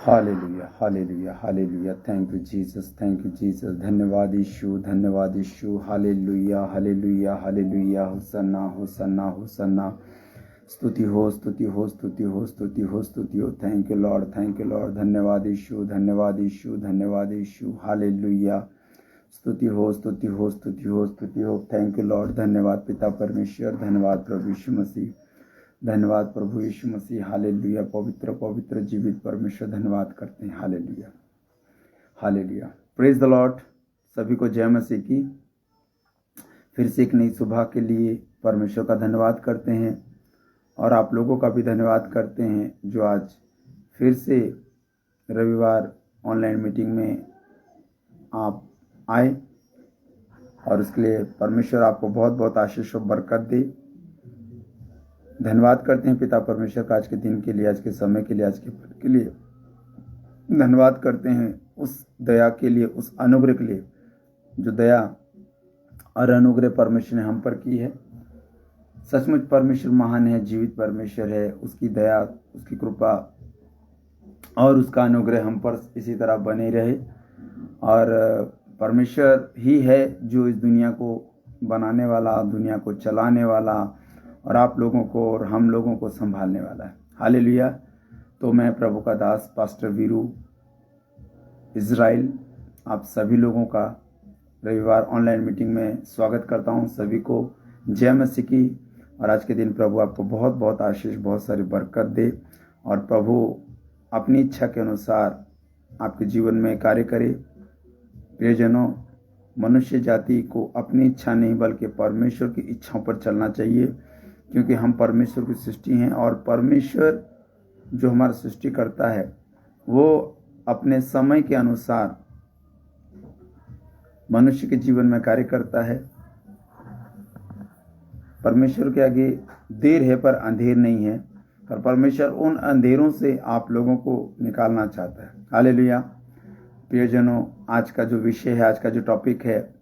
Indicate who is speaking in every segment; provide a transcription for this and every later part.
Speaker 1: Hallelujah, hallelujah, hallelujah. Thank you Jesus, thank you Jesus. धन्यवाद यीशु, धन्यवाद यीशु। Hallelujah, hallelujah, hallelujah. Hosanna, hosanna, hosanna. स्तुति हो, स्तुति हो, स्तुति हो, स्तुति हो, स्तुति हो। Thank you Lord, thank you Lord. धन्यवाद यीशु, धन्यवाद यीशु, धन्यवाद यीशु। हालेलुया। स्तुति हो, स्तुति हो, स्तुति हो, स्तुति हो। Thank you Lord. धन्यवाद पिता परमेश्वर, धन्यवाद प्रभु यीशु मसीह, धन्यवाद प्रभु यीशु मसीह। हालेलुया। पवित्र पवित्र जीवित परमेश्वर धन्यवाद करते हैं। Hallelujah, hallelujah. Praise the Lord. सभी को जय मसीह की। फिर से एक नई सुबह के लिए परमेश्वर का धन्यवाद करते हैं और आप लोगों का भी धन्यवाद करते हैं जो आज फिर से रविवार ऑनलाइन मीटिंग में आप आए, और उसके लिए परमेश्वर आपको बहुत बहुत आशीष और बरकत दे। धन्यवाद करते हैं पिता परमेश्वर का आज के दिन के लिए, आज के समय के लिए, आज के पल के लिए। धन्यवाद करते हैं उस दया के लिए, उस अनुग्रह के लिए जो दया और अनुग्रह परमेश्वर ने हम पर की है। सचमुच परमेश्वर महान है, जीवित परमेश्वर है। उसकी दया, उसकी कृपा और उसका अनुग्रह हम पर इसी तरह बने रहे। और परमेश्वर ही है जो इस दुनिया को बनाने वाला, दुनिया को चलाने वाला और आप लोगों को और हम लोगों को संभालने वाला है। हालेलुया। तो मैं प्रभु का दास पास्टर वीरू इज़राइल आप सभी लोगों का रविवार ऑनलाइन मीटिंग में स्वागत करता हूं। सभी को जय मसीह की। और आज के दिन प्रभु आपको बहुत बहुत आशीष, बहुत सारी बरकत दे और प्रभु अपनी इच्छा के अनुसार आपके जीवन में कार्य करे। प्रियजनों, मनुष्य जाति को अपनी इच्छा नहीं बल्कि परमेश्वर की इच्छाओं पर चलना चाहिए, क्योंकि हम परमेश्वर की सृष्टि हैं और परमेश्वर जो हमारा सृष्टि करता है वो अपने समय के अनुसार मनुष्य के जीवन में कार्य करता है। परमेश्वर के आगे देर है पर अंधेर नहीं है, पर परमेश्वर उन अंधेरों से आप लोगों को निकालना चाहता है। हालेलुया। प्रियजनों, आज का जो विषय है, आज का जो टॉपिक है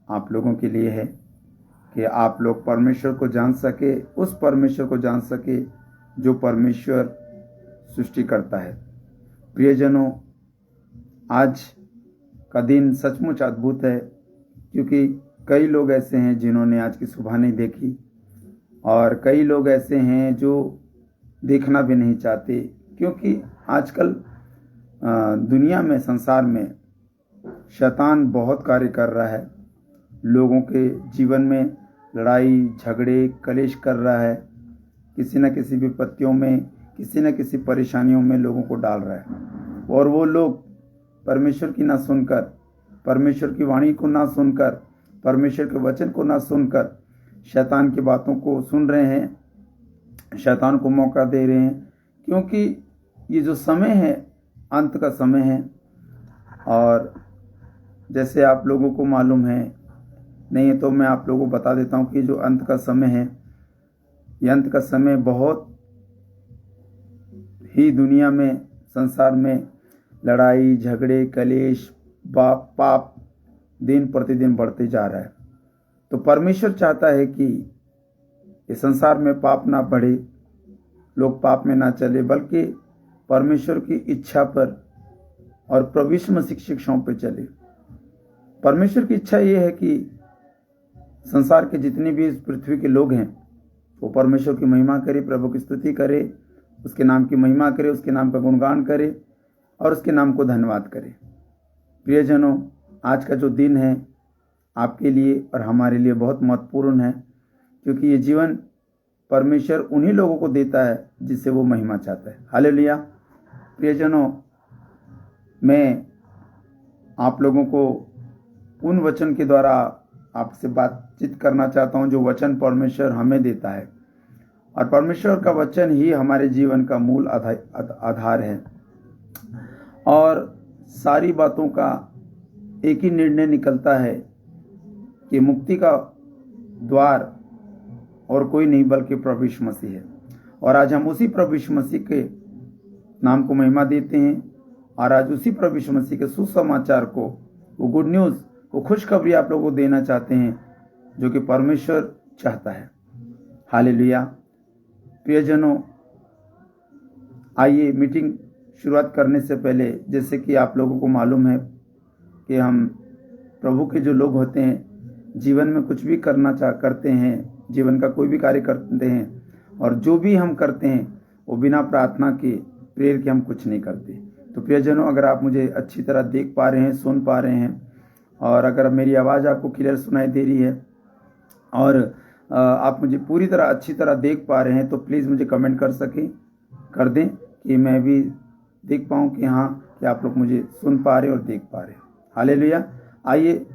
Speaker 1: आप लोगों के लिए है कि आप लोग परमेश्वर को जान सके, उस परमेश्वर को जान सके जो परमेश्वर सृष्टि करता है। प्रियजनों, आज का दिन सचमुच अद्भुत है, क्योंकि कई लोग ऐसे हैं जिन्होंने आज की सुबह नहीं देखी और कई लोग ऐसे हैं जो देखना भी नहीं चाहते, क्योंकि आजकल दुनिया में, संसार में शैतान बहुत कार्य कर रहा है। लोगों के जीवन में लड़ाई झगड़े कलेश कर रहा है, किसी न किसी विपत्तियों में, किसी न किसी परेशानियों में लोगों को डाल रहा है। और वो लोग परमेश्वर की ना सुनकर, परमेश्वर की वाणी को ना सुनकर, परमेश्वर के वचन को ना सुनकर शैतान की बातों को सुन रहे हैं, शैतान को मौका दे रहे हैं। क्योंकि ये जो समय है अंत का समय है, और जैसे आप लोगों को मालूम है, नहीं तो मैं आप लोगों को बता देता हूँ कि जो अंत का समय है, ये अंत का समय बहुत ही दुनिया में, संसार में लड़ाई झगड़े कलेश पाप दिन प्रतिदिन बढ़ते जा रहा है। तो परमेश्वर चाहता है कि इस संसार में पाप ना बढ़े, लोग पाप में ना चले, बल्कि परमेश्वर की इच्छा पर और प्रभु यीशु मसीह की शिक्षाओं पर चले। परमेश्वर की इच्छा ये है कि संसार के जितने भी इस पृथ्वी के लोग हैं वो परमेश्वर की महिमा करे, प्रभु की स्तुति करे, उसके नाम की महिमा करे, उसके नाम का गुणगान करे और उसके नाम को धन्यवाद करे। प्रियजनों, आज का जो दिन है आपके लिए और हमारे लिए बहुत महत्वपूर्ण है, क्योंकि ये जीवन परमेश्वर उन्हीं लोगों को देता है जिससे वो महिमा चाहता है। हालेलुया। प्रियजनों, मैं आप लोगों को उन वचन के द्वारा आपसे बातचीत करना चाहता हूं जो वचन परमेश्वर हमें देता है, और परमेश्वर का वचन ही हमारे जीवन का मूल आधार है। और सारी बातों का एक ही निर्णय निकलता है कि मुक्ति का द्वार और कोई नहीं बल्कि प्रभु यीशु मसीह है। और आज हम उसी प्रभु यीशु मसीह के नाम को महिमा देते हैं, और आज उसी प्रभु यीशु मसीह के सुसमाचार को, वो गुड न्यूज़ को, खुशखबरी आप लोगों को देना चाहते हैं जो कि परमेश्वर चाहता है। हालेलुया। प्रियजनों, आइए मीटिंग शुरुआत करने से पहले, जैसे कि आप लोगों को मालूम है कि हम प्रभु के जो लोग होते हैं, जीवन में कुछ भी करते हैं, जीवन का कोई भी कार्य करते हैं, और जो भी हम करते हैं वो बिना प्रार्थना के, प्रेयर के हम कुछ नहीं करते। तो प्रियजनों, अगर आप मुझे अच्छी तरह देख पा रहे हैं, सुन पा रहे हैं, और अगर मेरी आवाज़ आपको क्लियर सुनाई दे रही है और आप मुझे पूरी तरह अच्छी तरह देख पा रहे हैं, तो प्लीज़ मुझे कमेंट कर दें कि मैं भी देख पाऊँ कि हाँ, कि आप लोग मुझे सुन पा रहे हैं और देख पा रहे हैं। हालेलुया। आइए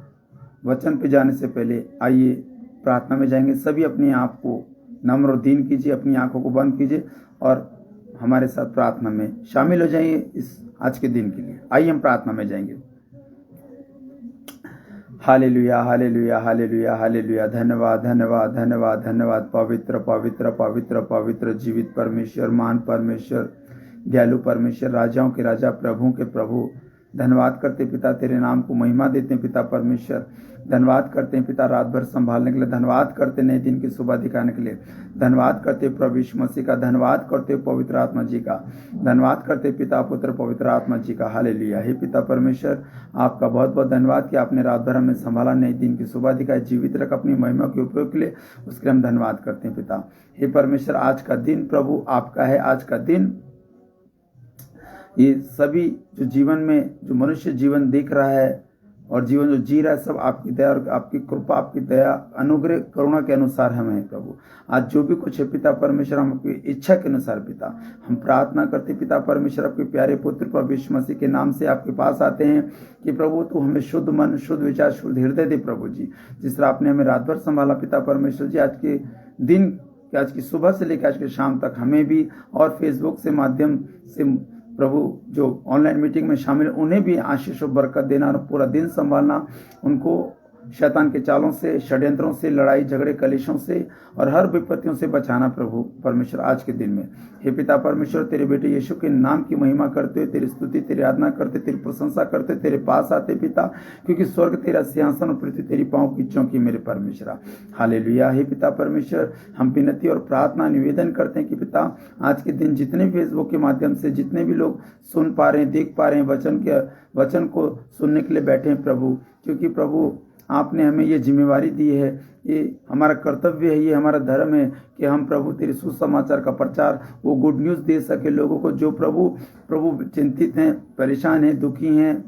Speaker 1: वचन पे जाने से पहले आइए प्रार्थना में जाएंगे। सभी अपने आप को नम्र और दीन कीजिए, अपनी आंखों को बंद कीजिए और हमारे साथ प्रार्थना में शामिल हो जाइए इस आज के दिन के लिए। आइए हम प्रार्थना में जाएंगे। Hallelujah, hallelujah, hallelujah, hallelujah. धन्यवाद, धन्यवाद, धन्यवाद, धन्यवाद। पवित्र पवित्र पवित्र पवित्र जीवित परमेश्वर, महान परमेश्वर, दयालु परमेश्वर, राजाओं के राजा, प्रभुओं के प्रभु, धन्यवाद करते पिता, तेरे नाम को महिमा देते हैं पिता परमेश्वर। धन्यवाद करते हैं पिता रात भर संभालने के लिए, धन्यवाद करते नए दिन की सुबह दिखाने के लिए, धन्यवाद करते प्रभु यीशु मसीह का, धन्यवाद करते पवित्र आत्मा जी का, धन्यवाद करते पिता पुत्र पवित्र आत्मा जी का। हालेलुया। हे पिता परमेश्वर, आपका बहुत बहुत धन्यवाद कि आपने रात भर हमें संभाला, नए दिन की सुबह दिखाई, जीवित रख अपनी महिमा के उपयोग के लिए, उसके हम धन्यवाद करते हैं पिता। हे परमेश्वर, आज का दिन प्रभु आपका है। आज का दिन ये सभी जो जीवन में, जो मनुष्य जीवन देख रहा है और जीवन जो जी रहा है, सब आपकी दया और आपकी कृपा, आपकी दया, अनुग्रह, करुणा के अनुसार हम हैं प्रभु। आज जो भी कुछ है पिता परमेश्वर, हम आपकी इच्छा के अनुसार पिता हम प्रार्थना करते पिता परमेश्वर, आपके प्यारे पुत्र प्रभु यीशु मसीह के नाम से आपके पास आते हैं कि प्रभु तू हमें शुद्ध मन, शुद्ध विचार, शुद्ध हृदय दे प्रभु जी। जिस तरह आपने हमें रात भर संभाला पिता परमेश्वर जी, आज के दिन, आज की सुबह से लेकर आज के शाम तक हमें भी, और फेसबुक से माध्यम से प्रभु जो ऑनलाइन मीटिंग में शामिल, उन्हें भी आशीष और बरकत देना और पूरा दिन संभालना, उनको शैतान के चालों से, षड्यंत्रों से, लड़ाई झगड़े कलेशों से और हर विपत्तियों से बचाना प्रभु परमेश्वर आज के दिन में। हे पिता परमेश्वर, तेरे बेटे यीशु के नाम की महिमा करते हुए, तेरी स्तुति, तेरी आराधना करते, तेरी प्रशंसा करते, तेरे पास आते पिता, क्योंकि स्वर्ग तेरा सिंहासन और पृथ्वी तेरी पांव की चौकी मेरे परमेश्वर। हालेलुया। हे पिता परमेश्वर, हम विनती और प्रार्थना निवेदन करते हैं कि पिता आज के दिन जितने भी फेसबुक के माध्यम से जितने भी लोग सुन पा रहे हैं, देख पा रहे हैं, वचन को सुनने के लिए बैठे हैं प्रभु, क्योंकि प्रभु आपने हमें ये जिम्मेवारी दी है, ये हमारा कर्तव्य है, ये हमारा धर्म है कि हम प्रभु तेरे सुसमाचार का प्रचार, वो गुड न्यूज़ दे सके लोगों को जो प्रभु चिंतित हैं, परेशान हैं, दुखी हैं,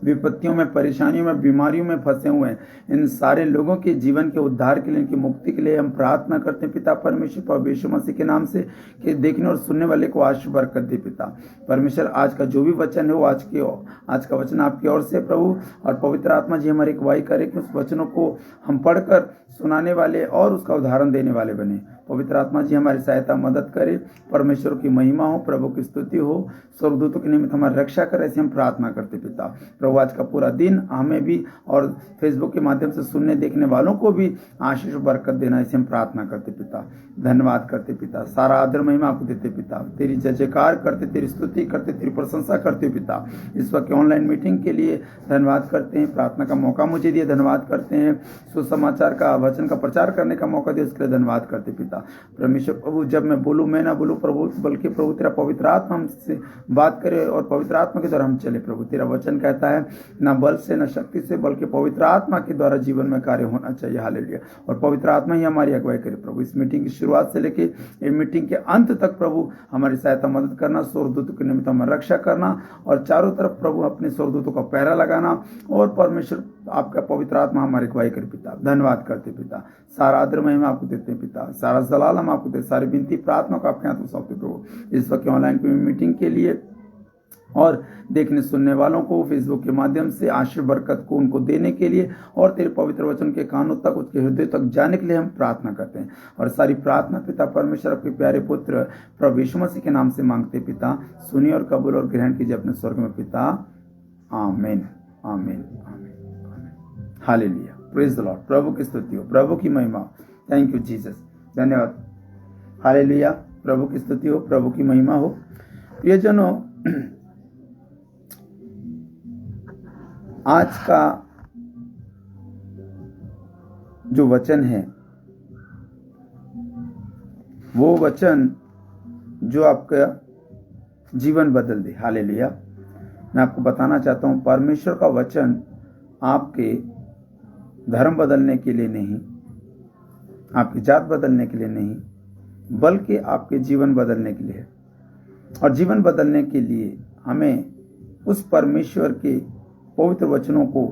Speaker 1: विपत्तियों में, परेशानियों में, बीमारियों में फंसे हुए हैं। इन सारे लोगों के जीवन के उद्धार के लिए, इनकी मुक्ति के लिए हम प्रार्थना करते हैं पिता परमेश्वर, प्रभु यीशु मसीह के नाम से, कि देखने और सुनने वाले को आशीष बरकत दे पिता परमेश्वर। आज का जो भी वचन है वो आज का वचन आपकी ओर से प्रभु, और पवित्र आत्मा जी हमारी अगुवाई करे कि उस वचनों को हम पढ़कर सुनाने वाले और उसका उदाहरण देने वाले बने। पवित्र आत्मा जी हमारी सहायता मदद करे, परमेश्वर की महिमा हो, प्रभु की स्तुति हो, स्वर्गदूतों के निमित्त हमारी रक्षा करे, ऐसे हम प्रार्थना करते पिता। प्रभु आज का पूरा दिन हमें भी और फेसबुक के माध्यम से सुनने देखने वालों को भी आशीष बरकत देना, ऐसे हम प्रार्थना करते पिता। धन्यवाद करते पिता, सारा आदर महिमा आपको देते पिता, तेरी जय जयकार करते, तेरी स्तुति करते, तेरी प्रशंसा करते पिता। इस वक्त ऑनलाइन मीटिंग के लिए धन्यवाद करते हैं, प्रार्थना का मौका मुझे दिए, धन्यवाद करते हैं, सुसमाचार का वचन का प्रचार करने का मौका दिया, उसके लिए धन्यवाद करते पिता परमेश्वर। प्रभु जब मैं बोलूँ, मैं ना बोलूँ प्रभु, बल्कि प्रभु तेरा पवित्र आत्मा हमसे बात करे और पवित्र आत्मा के द्वारा हम चले प्रभु। तेरा वचन कहता है ना बल से ना शक्ति से, बल्कि पवित्र आत्मा के द्वारा जीवन में कार्य होना चाहिए। हालेलुया। और पवित्र आत्मा ही हमारी अगुवाई करे प्रभु। इस मीटिंग की शुरुआत से लेके इस मीटिंग के अंत तक प्रभु हमारी सहायता मदद करना, स्वर्गदूतों के निमित्त हमारी रक्षा करना, और चारों तरफ प्रभु अपने स्वर्गदूतों का पहरा लगाना, और परमेश्वर आपका पवित्र आत्मा हमारी अगुवाई करे पिता। धन्यवाद करते पिता, सारा आदर महिमा आपको देते हैं पिता, सारा जलाल हम आपको देते, सारी विनती प्रार्थना को आपके हाथ में सौंपते प्रभु। इस वक्त ऑनलाइन मीटिंग के लिए और देखने सुनने वालों को फेसबुक के माध्यम से आशीष बरकत को उनको देने के लिए, और तेरे पवित्र वचन के कानों तक, उसके हृदय तक जाने के लिए हम प्रार्थना करते हैं। और सारी प्रार्थना पिता परमेश्वर आपके प्यारे पुत्र प्रभु यीशु मसीह के नाम से मांगते पिता। सुनिए और कबूल और ग्रहण कीजिए अपने स्वर्ग में पिता। आमीन, आमीन, आमीन। Hallelujah, praise the Lord. प्रभु की स्तुति हो, प्रभु की महिमा। थैंक यू जीसस, धन्यवाद। हालेलुया, प्रभु की स्तुति हो, प्रभु की महिमा हो। प्रियजनों, आज का जो वचन है, वो वचन जो आपका जीवन बदल दे। हालेलुया। मैं आपको बताना चाहता हूँ, परमेश्वर का वचन आपके धर्म बदलने के लिए नहीं, आपकी जात बदलने के लिए नहीं, बल्कि आपके जीवन बदलने के लिए है। और जीवन बदलने के लिए हमें उस परमेश्वर के पवित्र वचनों को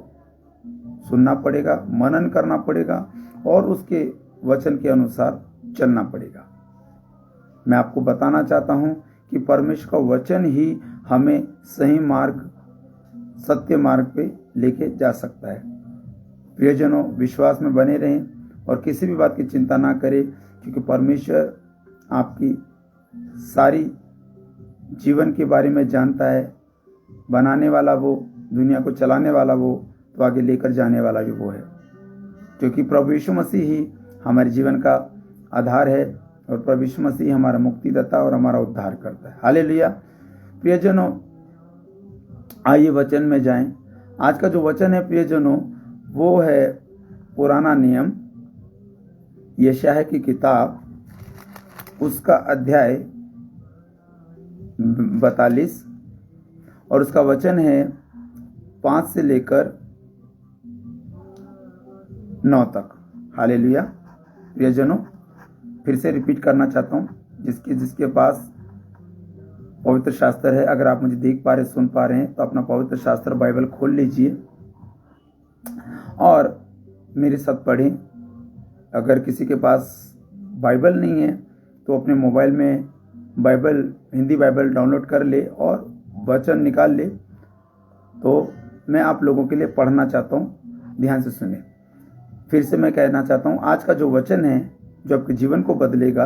Speaker 1: सुनना पड़ेगा, मनन करना पड़ेगा और उसके वचन के अनुसार चलना पड़ेगा। मैं आपको बताना चाहता हूं कि परमेश्वर का वचन ही हमें सही मार्ग, सत्य मार्ग पे लेके जा सकता है। प्रियजनों, विश्वास में बने रहें और किसी भी बात की चिंता ना करें, क्योंकि परमेश्वर आपकी सारी जीवन के बारे में जानता है। बनाने वाला वो, दुनिया को चलाने वाला वो, तो आगे लेकर जाने वाला भी वो है, क्योंकि प्रभु यीशु मसीह ही हमारे जीवन का आधार है और प्रभु यीशु मसीह हमारा मुक्तिदाता और हमारा उद्धार करता है। हालेलुया। प्रियजनों, आइए वचन में जाएं। आज का जो वचन है प्रियजनों, वो है पुराना नियम, यशायाह की किताब, उसका अध्याय 42 और उसका वचन है 5 से लेकर 9 तक। हालेलुया। प्रियजनों, फिर से रिपीट करना चाहता हूँ, जिसके पास पवित्र शास्त्र है, अगर आप मुझे देख पा रहे, सुन पा रहे हैं, तो अपना पवित्र शास्त्र बाइबल खोल लीजिए और मेरे साथ पढ़ें। अगर किसी के पास बाइबल नहीं है तो अपने मोबाइल में बाइबल, हिंदी बाइबल डाउनलोड कर ले और वचन निकाल ले। तो मैं आप लोगों के लिए पढ़ना चाहता हूँ, ध्यान से सुने। फिर से मैं कहना चाहता हूँ, आज का जो वचन है जो आपके जीवन को बदलेगा,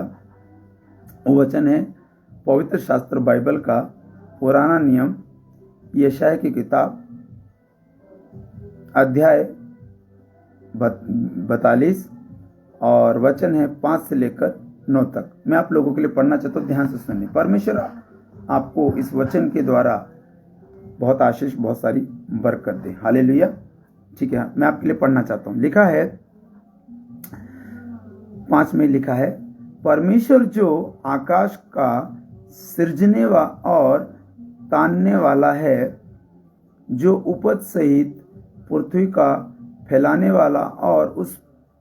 Speaker 1: वो वचन है पवित्र शास्त्र बाइबल का पुराना नियम, यशायाह की किताब, अध्याय 42 और वचन है 5 से लेकर 9 तक। मैं आप लोगों के लिए पढ़ना चाहता हूँ, ध्यान से सुनिए। परमेश्वर आपको इस वचन के द्वारा बहुत आशीष, बहुत सारी बरकत दे। हालेलुया। ठीक है, मैं आपके लिए पढ़ना चाहता हूँ। लिखा है 5 में लिखा है, परमेश्वर जो आकाश का सृजने और तानने वाला है, जो उपज सहित पृथ्वी का फैलाने वाला और उस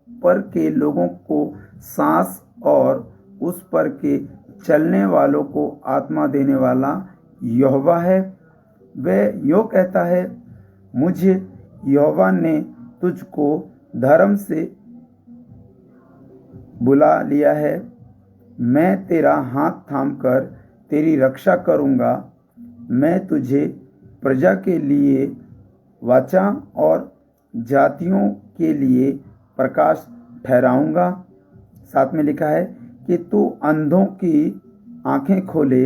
Speaker 1: पर के लोगों को सांस और उस पर के चलने वालों को आत्मा देने वाला यहोवा है। वह यो कहता है, मुझे यहोवा ने तुझको धर्म से बुला लिया है। मैं तेरा हाथ थामकर तेरी रक्षा करूंगा। मैं तुझे प्रजा के लिए वाचा और जातियों के लिए प्रकाश ठहराऊंगा। साथ में लिखा है कि तू अंधों की आंखें खोले,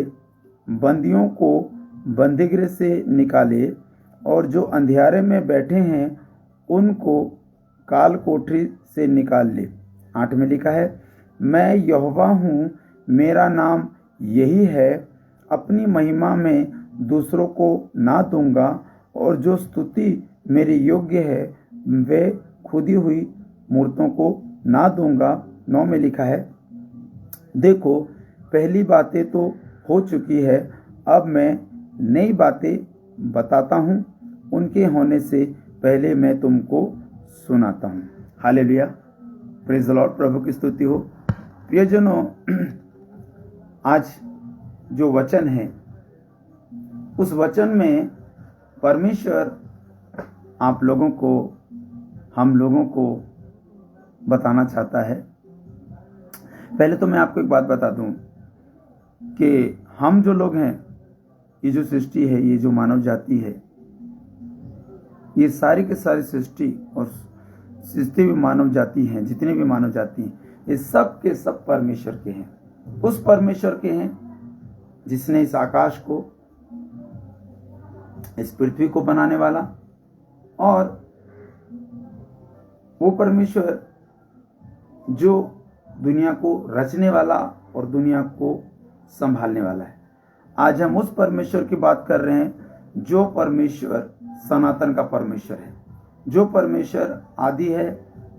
Speaker 1: बंदियों को बंदीगृह से निकाले और जो अंधियारे में बैठे हैं उनको काल कोठरी से निकाल ले। 8 में लिखा है, मैं यहोवा हूँ, मेरा नाम यही है। अपनी महिमा में दूसरों को ना दूंगा और जो स्तुति मेरे योग्य है वे खुदी हुई मूर्तों को ना दूंगा। 9 में लिखा है, देखो पहली बातें तो हो चुकी है, अब मैं नई बातें बताता हूँ, उनके होने से पहले मैं तुमको सुनाता हूँ। हालेलुया। Praise the Lord. प्रभु की स्तुति हो। प्रियजनों, आज जो वचन है, उस वचन में परमेश्वर आप लोगों को, हम लोगों को बताना चाहता है। पहले तो मैं आपको एक बात बता दूं कि हम जो लोग हैं, ये जो सृष्टि है, ये जो मानव जाति है, ये सारी के सारी सृष्टि और जितने भी मानव जाति हैं, जितने भी मानव जाति हैं, ये सब के सब परमेश्वर के हैं। उस परमेश्वर के हैं जिसने इस आकाश को, इस पृथ्वी को बनाने वाला, और वो परमेश्वर जो दुनिया को रचने वाला और दुनिया को संभालने वाला है। आज हम उस परमेश्वर की बात कर रहे हैं जो परमेश्वर सनातन का परमेश्वर है, जो परमेश्वर आदि है,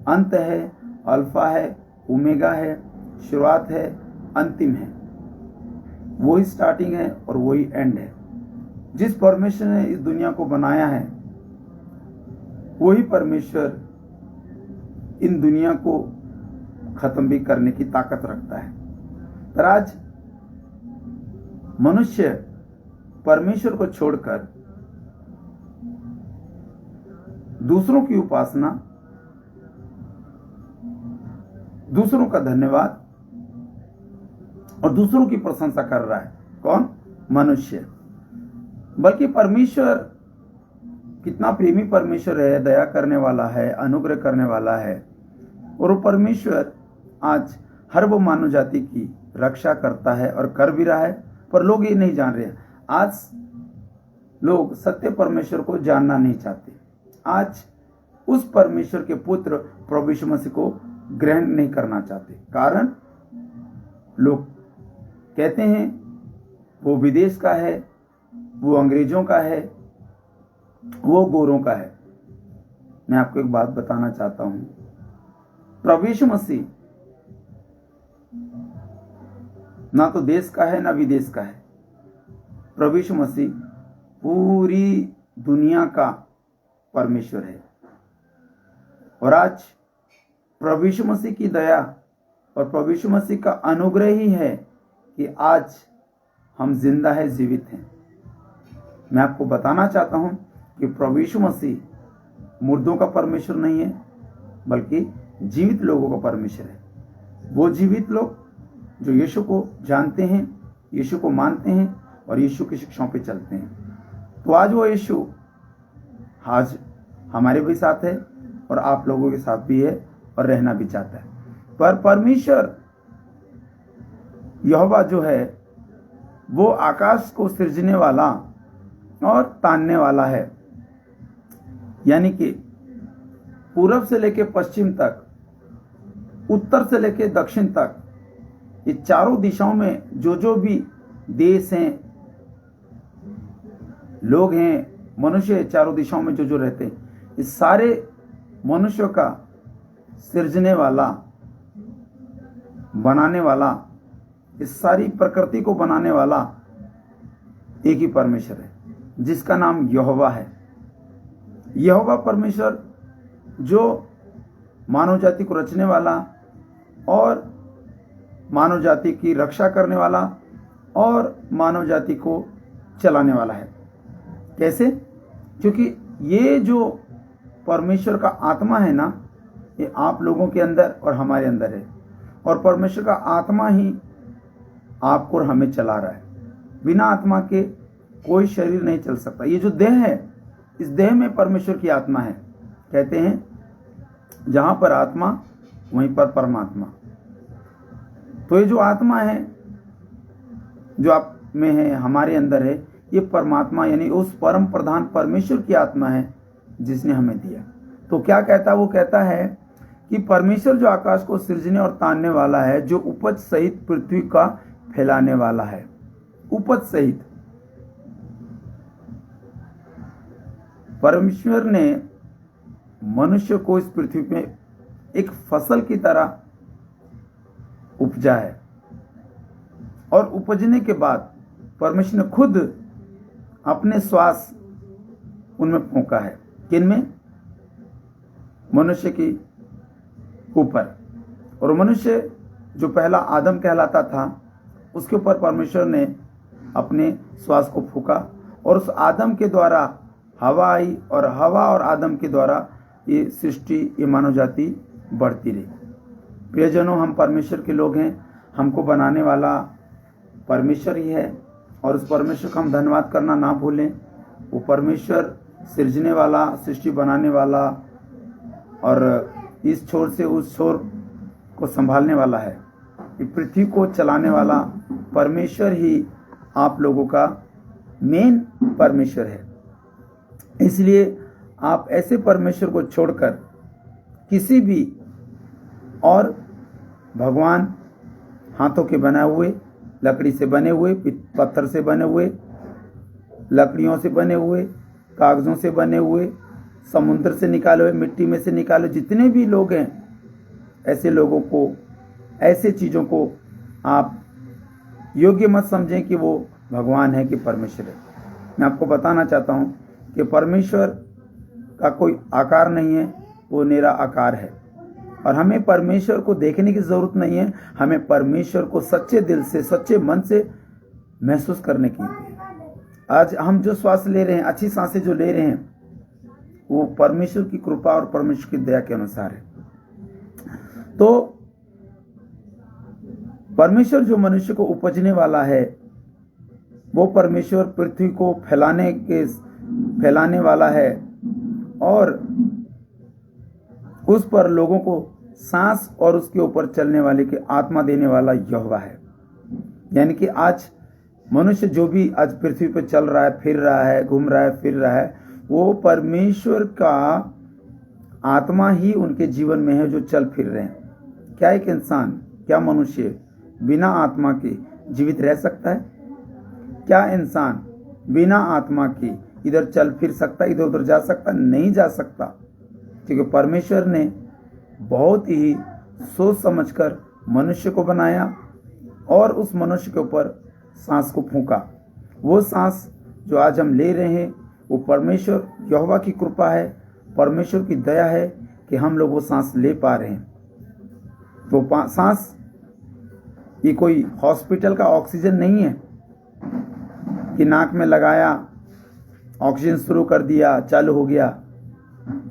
Speaker 1: अंत है, अल्फा है, ओमेगा है, शुरुआत है, अंतिम है। वही स्टार्टिंग है और वही एंड है। जिस परमेश्वर ने इस दुनिया को बनाया है वही परमेश्वर इन दुनिया को खत्म भी करने की ताकत रखता है। पर आज मनुष्य परमेश्वर को छोड़कर दूसरों की उपासना, दूसरों का धन्यवाद और दूसरों की प्रशंसा कर रहा है। कौन? मनुष्य। बल्कि परमेश्वर कितना प्रेमी परमेश्वर है, दया करने वाला है, अनुग्रह करने वाला है, और वो परमेश्वर आज हर वो मानव जाति की रक्षा करता है और कर भी रहा है। पर लोग ये नहीं जान रहे। आज लोग सत्य परमेश्वर को जानना नहीं चाहते। आज उस परमेश्वर के पुत्र प्रभु यीशु मसीह को ग्रहण नहीं करना चाहते। कारण लोग कहते हैं वो विदेश का है, वो अंग्रेजों का है, वो गोरों का है। मैं आपको एक बात बताना चाहता हूं, प्रभु यीशु मसीह ना तो देश का है ना विदेश का है। प्रभु यीशु मसीह पूरी दुनिया का परमेश्वर है। और आज प्रभु यीशु मसीह की दया और प्रभु यीशु मसीह का अनुग्रह ही है कि आज हम जिंदा है, जीवित हैं। मैं आपको बताना चाहता हूं कि प्रभु यीशु मसीह मुर्दों का परमेश्वर नहीं है, बल्कि जीवित लोगों का परमेश्वर है। वो जीवित लोग जो यीशु को जानते हैं, यीशु को मानते हैं और यीशु की शिक्षाओं पे चलते हैं। तो आज वो यीशु आज हमारे भी साथ है और आप लोगों के साथ भी है और रहना भी चाहता है। पर परमेश्वर यहोवा जो है वो आकाश को सृजने वाला और तानने वाला है। यानी कि पूरब से लेकर पश्चिम तक, उत्तर से लेकर दक्षिण तक, ये चारों दिशाओं में जो भी देश हैं, लोग हैं, मनुष्य चारों दिशाओं में जो रहते हैं, इस सारे मनुष्यों का सृजने वाला, बनाने वाला, इस सारी प्रकृति को बनाने वाला एक ही परमेश्वर है, जिसका नाम यहोवा है। यहोवा परमेश्वर जो मानव जाति को रचने वाला और मानव जाति की रक्षा करने वाला और मानव जाति को चलाने वाला है। कैसे? क्योंकि ये जो परमेश्वर का आत्मा है ना, ये आप लोगों के अंदर और हमारे अंदर है, और परमेश्वर का आत्मा ही आपको और हमें चला रहा है। बिना आत्मा के कोई शरीर नहीं चल सकता। ये जो देह है, इस देह में परमेश्वर की आत्मा है। कहते हैं जहां पर आत्मा वहीं पर परमात्मा। तो ये जो आत्मा है जो आप में है, हमारे अंदर है, ये परमात्मा यानी उस परम प्रधान परमेश्वर की आत्मा है जिसने हमें दिया। तो क्या कहता है? वो कहता है कि परमेश्वर जो आकाश को सृजने और तानने वाला है, जो उपज सहित पृथ्वी का फैलाने वाला है। उपज सहित परमेश्वर ने मनुष्य को इस पृथ्वी पे एक फसल की तरह उपजा है, और उपजने के बाद परमेश्वर ने खुद अपने श्वास उनमें फूंका है। किनमें? मनुष्य के ऊपर। और मनुष्य जो पहला आदम कहलाता था, उसके ऊपर परमेश्वर ने अपने श्वास को फूंका, और उस आदम के द्वारा हवा आई, और हवा और आदम के द्वारा ये सृष्टि, ये मानव जाति बढ़ती रही। प्रियजनों, हम परमेश्वर के लोग हैं। हमको बनाने वाला परमेश्वर ही है, और उस परमेश्वर का हम धन्यवाद करना ना भूलें। वो परमेश्वर सृजने वाला, सृष्टि बनाने वाला, और इस छोर से उस छोर को संभालने वाला है। ये पृथ्वी को चलाने वाला परमेश्वर ही आप लोगों का मेन परमेश्वर है। इसलिए आप ऐसे परमेश्वर को छोड़कर किसी भी और भगवान, हाथों के बने हुए, लकड़ी से बने हुए, पत्थर से बने हुए, लकड़ियों से बने हुए, कागजों से बने हुए, समुद्र से निकाले हुए, मिट्टी में से निकाले, जितने भी लोग हैं, ऐसे लोगों को, ऐसे चीज़ों को आप योग्य मत समझें कि वो भगवान है कि परमेश्वर है। मैं आपको बताना चाहता हूँ कि परमेश्वर का कोई आकार नहीं है, वो निरा आकार है। और हमें परमेश्वर को देखने की ज़रूरत नहीं है, हमें परमेश्वर को सच्चे दिल से, सच्चे मन से महसूस करने की। आज हम जो श्वास ले रहे हैं, अच्छी सांसें जो ले रहे हैं, वो परमेश्वर की कृपा और परमेश्वर की दया के अनुसार है। तो परमेश्वर जो मनुष्य को उपजने वाला है, वो परमेश्वर पृथ्वी को फैलाने वाला है और उस पर लोगों को सांस और उसके ऊपर चलने वाले की आत्मा देने वाला यहोवा है। यानी कि आज मनुष्य जो भी आज पृथ्वी पर चल रहा है, फिर रहा है, घूम रहा है, फिर रहा है, वो परमेश्वर का आत्मा ही उनके जीवन में है जो चल फिर रहे हैं। क्या एक इंसान, क्या मनुष्य बिना आत्मा के जीवित रह सकता है? क्या इंसान बिना आत्मा के इधर चल फिर सकता है, इधर उधर जा सकता? नहीं जा सकता, क्योंकि परमेश्वर ने बहुत ही सोच समझकर मनुष्य को बनाया और उस मनुष्य के ऊपर सांस को फूंका। वो सांस जो आज हम ले रहे हैं, वो परमेश्वर यहोवा की कृपा है, परमेश्वर की दया है कि हम लोग वो सांस ले पा रहे हैं। तो सांस ये कोई हॉस्पिटल का ऑक्सीजन नहीं है कि नाक में लगाया, ऑक्सीजन शुरू कर दिया, चालू हो गया।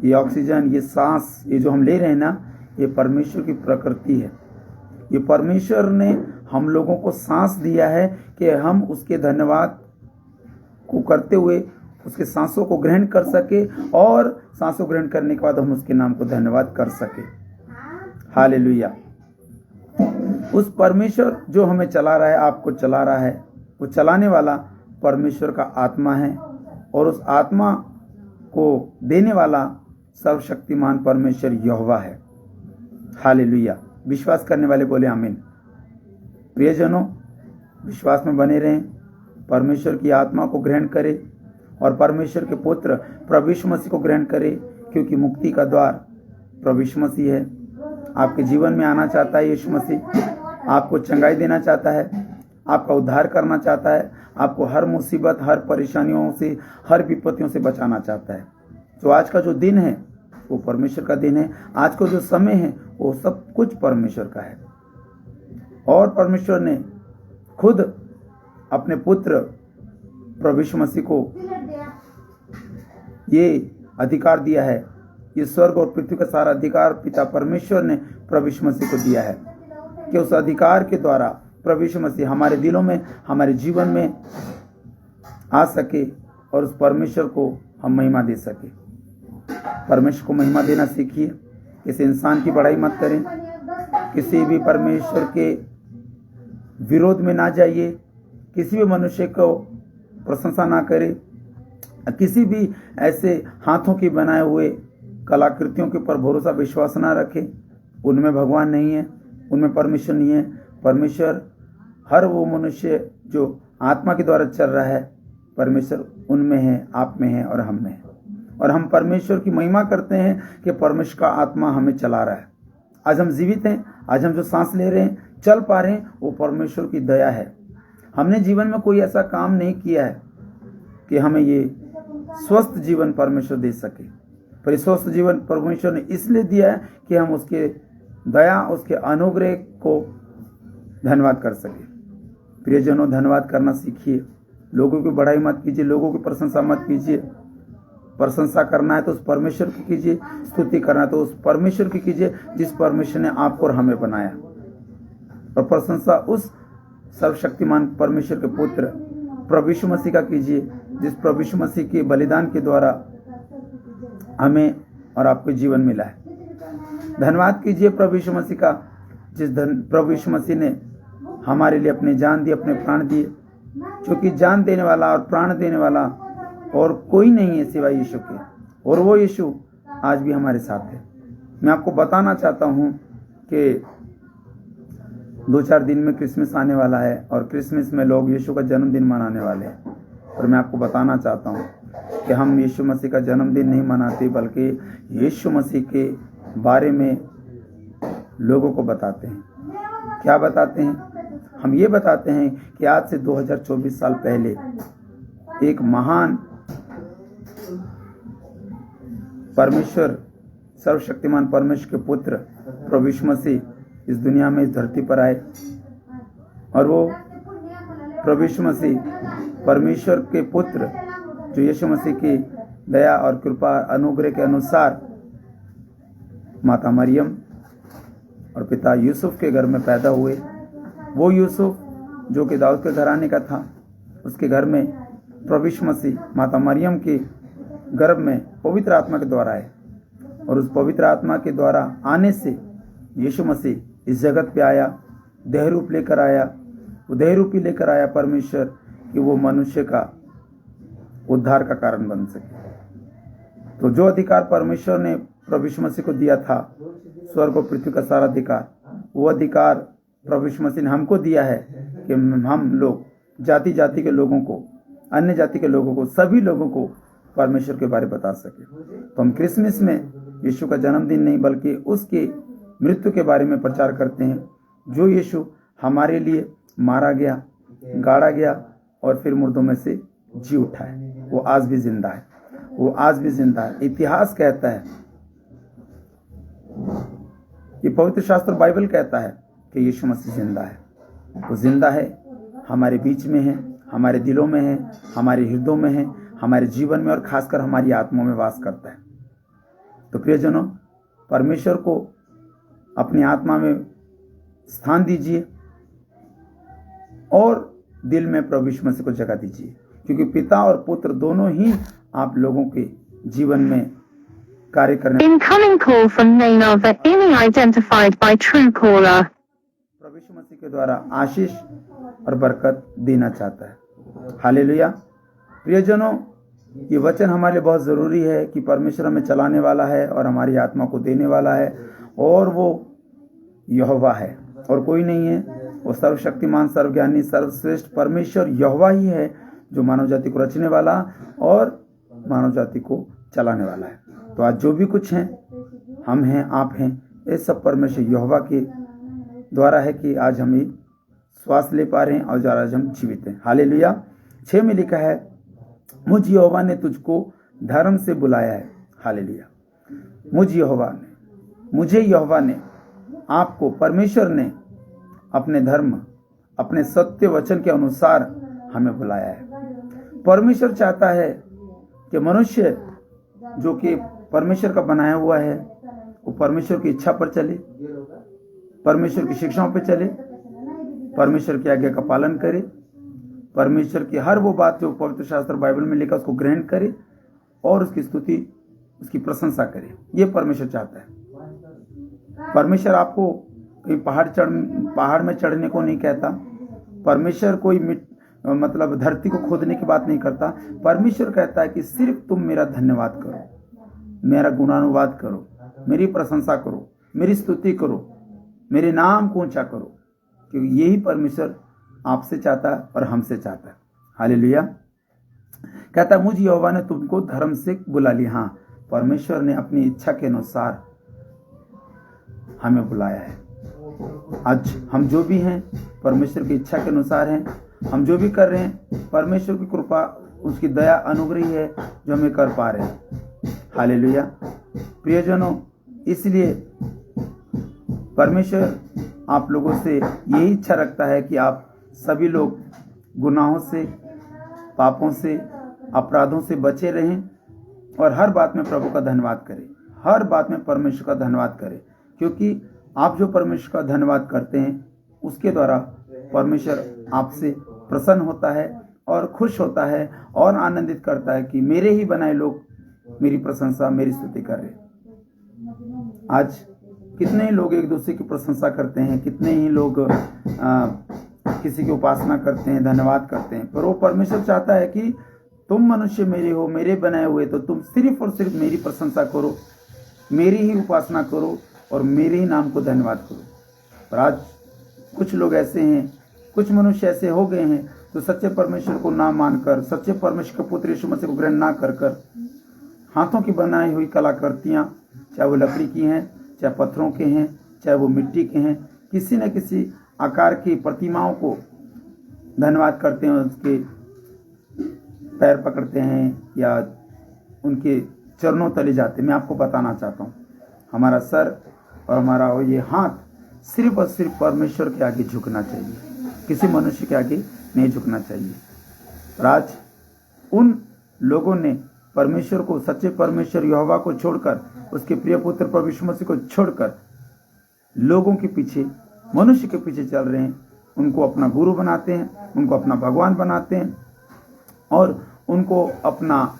Speaker 1: ये ऑक्सीजन, ये सांस, ये जो हम ले रहे हैं ना, ये परमेश्वर की प्रकृति है। ये परमेश्वर ने हम लोगों को सांस दिया है कि हम उसके धन्यवाद को करते हुए उसके सांसों को ग्रहण कर सके और सांसों ग्रहण करने के बाद हम उसके नाम को धन्यवाद कर सके। हालेलुया। उस परमेश्वर जो हमें चला रहा है, आपको चला रहा है, वो चलाने वाला परमेश्वर का आत्मा है और उस आत्मा को देने वाला सर्वशक्तिमान परमेश्वर यहोवा है। हालेलुया। विश्वास करने वाले बोले आमीन। प्रियजनों, विश्वास में बने रहें, परमेश्वर की आत्मा को ग्रहण करें और परमेश्वर के पुत्र प्रभु यीशु मसीह को ग्रहण करें, क्योंकि मुक्ति का द्वार प्रभु यीशु मसीह है। आपके जीवन में आना चाहता है यीशु मसीह, आपको चंगाई देना चाहता है, आपका उद्धार करना चाहता है, आपको हर मुसीबत, हर परेशानियों से, हर विपत्तियों से बचाना चाहता है। तो आज का जो दिन है वो परमेश्वर का दिन है। आज का जो समय है वो सब कुछ परमेश्वर का है और परमेश्वर ने खुद अपने पुत्र प्रभु यीशु मसीह को ये अधिकार दिया है। ये स्वर्ग और पृथ्वी का सारा अधिकार पिता परमेश्वर ने प्रभु यीशु मसीह को दिया है कि उस अधिकार के द्वारा प्रभु यीशु मसीह हमारे दिलों में, हमारे जीवन में आ सके और उस परमेश्वर को हम महिमा दे सके। परमेश्वर को महिमा देना सीखिए। किसी इंसान की बड़ाई मत करें, किसी भी परमेश्वर के विरोध में ना जाइए, किसी भी मनुष्य को प्रशंसा ना करें, किसी भी ऐसे हाथों के बनाए हुए कलाकृतियों के ऊपर भरोसा विश्वास ना रखें। उनमें भगवान नहीं है, उनमें परमेश्वर नहीं है। परमेश्वर हर वो मनुष्य जो आत्मा के द्वारा चल रहा है, परमेश्वर उनमें है, आप में है और हम में है। और हम परमेश्वर की महिमा करते हैं कि परमेश्वर का आत्मा हमें चला रहा है। आज हम जीवित हैं, आज हम जो सांस ले रहे हैं, चल पा रहे हैं, वो परमेश्वर की दया है। हमने जीवन में कोई ऐसा काम नहीं किया है कि हमें ये स्वस्थ जीवन परमेश्वर दे सके, पर स्वस्थ जीवन परमेश्वर ने इसलिए दिया है कि हम उसके दया, उसके अनुग्रह को धन्यवाद कर सके। प्रियजनों, धन्यवाद करना सीखिए। लोगों की बढ़ाई मत कीजिए, लोगों की प्रशंसा मत कीजिए। प्रशंसा करना है तो उस परमेश्वर की कीजिए, स्तुति करना है तो उस परमेश्वर की कीजिए जिस परमेश्वर ने आपको और हमें बनाया। और प्रशंसा उस सर्वशक्तिमान परमेश्वर के पुत्र प्रभु यीशु मसीह का कीजिए, जिस प्रभु यीशु मसीह के बलिदान के द्वारा हमें और आपको जीवन मिला है। धन्यवाद कीजिए प्रभु यीशु मसीह का, जिस प्रभु यीशु मसीह ने हमारे लिए अपनी जान दी, अपने प्राण दिए, क्योंकि जान देने वाला और प्राण देने वाला और कोई नहीं है सिवाय यीशु के, और वो यीशु आज भी हमारे साथ है। मैं आपको बताना चाहता हूँ कि 2-4 दिन में क्रिसमस आने वाला है और क्रिसमस में लोग यीशु का जन्मदिन मनाने वाले हैं। और मैं आपको बताना चाहता हूँ कि हम यीशु मसीह का जन्मदिन नहीं मनाते, बल्कि यीशु मसीह के बारे में लोगों को बताते हैं। क्या बताते हैं? हम ये बताते हैं कि आज से 2024 साल पहले एक महान परमेश्वर, सर्वशक्तिमान परमेश्वर के पुत्र प्रभु यीशु मसीह इस दुनिया में, इस धरती पर आए और वो प्रभु यीशु मसीह परमेश्वर के पुत्र जो यीशु मसीह की दया और कृपा अनुग्रह के अनुसार माता मरियम और पिता यूसुफ के घर में पैदा हुए। वो यूसुफ जो कि दाऊद के घराने का था, उसके घर में प्रभु यीशु मसीह माता मरियम के गर्भ में पवित्र आत्मा के द्वारा आए और उस पवित्र आत्मा के द्वारा आने से यीशु मसीह इस जगत पे आया, देह रूप लेकर आया। वो देह रूप ही लेकर आया परमेश्वर कि वो मनुष्य का उद्धार का कारण बन सके। तो जो अधिकार परमेश्वर ने प्रभु यीशु मसीह को दिया था, स्वर्ग और पृथ्वी का सारा अधिकार, वो अधिकार प्रभु यीशु मसीह ने हमको दिया है कि हम लोग जाति जाति के लोगों को, अन्य जाति के लोगों को, सभी लोगों को परमेश्वर के बारे में बता सके। तो हम क्रिसमस में यीशु का जन्मदिन नहीं बल्कि उसकी मृत्यु के बारे में प्रचार करते हैं, जो यीशु हमारे लिए मारा गया, गाड़ा गया और फिर मुर्दों में से जी उठा है। वो आज भी जिंदा है, वो आज भी जिंदा है। इतिहास कहता है, ये पवित्र शास्त्र बाइबल कहता है कि यीशु मसीह जिंदा है। वो जिंदा है, हमारे बीच में है, हमारे दिलों में है, हमारे हृदयों में है, हमारे जीवन में और खासकर हमारी आत्माओं में वास करता है। तो प्रियजनों, परमेश्वर को अपनी आत्मा में स्थान दीजिए और दिल में प्रभु यीशु मसीह को जगह दीजिए, क्योंकि पिता और पुत्र दोनों ही आप लोगों के जीवन में कार्य करने।
Speaker 2: Incoming call from Naina Amy identified by Truecaller.
Speaker 1: प्रभु यीशु मसीह के द्वारा आशीष और बरकत देना चाहता है। हालेलुया। प्रियजनों, ये वचन हमारे लिए बहुत ज़रूरी है कि परमेश्वर हमें चलाने वाला है और हमारी आत्मा को देने वाला है, और वो यहोवा है और कोई नहीं है। वो सर्वशक्तिमान, सर्वज्ञानी, सर्वश्रेष्ठ परमेश्वर यहोवा ही है जो मानव जाति को रचने वाला और मानव जाति को चलाने वाला है। तो आज जो भी कुछ हैं, हम हैं, आप हैं, ये सब परमेश्वर यहोवा के द्वारा है कि आज हम ये श्वास ले पा रहे हैं और आज हम जीवित हैं। हालेलुया। 6 में लिखा है, मुझ यहोवा ने तुझको धर्म से बुलाया है। हालेलुया। मुझे यहोवा ने आपको, परमेश्वर ने अपने धर्म, अपने सत्य वचन के अनुसार हमें बुलाया है। परमेश्वर चाहता है कि मनुष्य जो कि परमेश्वर का बनाया हुआ है, वो परमेश्वर की इच्छा पर चले, परमेश्वर की शिक्षाओं पर चले, परमेश्वर की आज्ञा का पालन करे, परमेश्वर की हर वो बात जो पवित्र शास्त्र बाइबल में लिखा उसको ग्रहण करे और उसकी स्तुति, उसकी प्रशंसा करे। ये परमेश्वर चाहता है। परमेश्वर आपको कहीं पहाड़ में चढ़ने को नहीं कहता। परमेश्वर कोई मतलब धरती को खोदने की बात नहीं करता। परमेश्वर कहता है कि सिर्फ तुम मेरा धन्यवाद करो, मेरा गुणानुवाद करो, मेरी प्रशंसा करो, मेरी स्तुति करो, मेरे नाम को ऊंचा करो, क्योंकि यही परमेश्वर आपसे चाहता है और हमसे चाहता है। हालेलुया। कहता है, मुझ यहोवा ने तुमको धर्म से बुला लिया। हाँ, परमेश्वर ने अपनी इच्छा के अनुसार हमें बुलाया है। आज हम जो भी हैं परमेश्वर की इच्छा के अनुसार हैं। हम जो भी कर रहे हैं परमेश्वर की कृपा, उसकी दया, अनुग्रह है जो हमें कर पा रहे हैं। हालेलुया। प्रियजनों, इसलिए परमेश्वर आप लोगों से यही इच्छा रखता है कि आप सभी लोग गुनाहों से, पापों से, अपराधों से बचे रहें और हर बात में प्रभु का धन्यवाद करें, हर बात में परमेश्वर का धन्यवाद करें, क्योंकि आप जो परमेश्वर का धन्यवाद करते हैं उसके द्वारा परमेश्वर आपसे प्रसन्न होता है और खुश होता है और आनंदित करता है कि मेरे ही बनाए लोग मेरी प्रशंसा, मेरी स्तुति कर रहे हैं। आज कितने ही लोग एक दूसरे की प्रशंसा करते हैं, कितने ही लोग किसी की उपासना करते हैं, धन्यवाद करते हैं, पर वो परमेश्वर चाहता है कि तुम मनुष्य मेरे हो, मेरे बनाए हुए, तो तुम सिर्फ और सिर्फ मेरी प्रशंसा करो, मेरी ही उपासना करो और मेरे ही नाम को धन्यवाद करो। पर आज कुछ लोग ऐसे हैं, कुछ मनुष्य ऐसे हो गए हैं जो सच्चे परमेश्वर को ना मानकर, सच्चे परमेश्वर के पुत्र यीशु मसीह को ग्रहण ना कर कर हाथों की बनाई हुई कलाकृतियाँ, चाहे वो लकड़ी की हैं, चाहे पत्थरों के हैं, चाहे वो मिट्टी के हैं, किसी न किसी आकार की प्रतिमाओं को धन्यवाद करते हैं, उसके पैर पकड़ते हैं या उनके चरणों तले जाते हैं। मैं आपको बताना चाहता हूँ, हमारा सर और हमारा ये हाथ सिर्फ और सिर्फ परमेश्वर के आगे झुकना चाहिए, किसी मनुष्य के आगे नहीं झुकना चाहिए। और आज उन लोगों ने परमेश्वर को, सच्चे परमेश्वर यहोवा को छोड़कर, उसके प्रिय पुत्र प्रभु यीशु मसीह को छोड़कर लोगों के पीछे, मनुष्य के पीछे चल रहे हैं। उनको अपना गुरु बनाते हैं, उनको अपना भगवान बनाते हैं और उनको अपना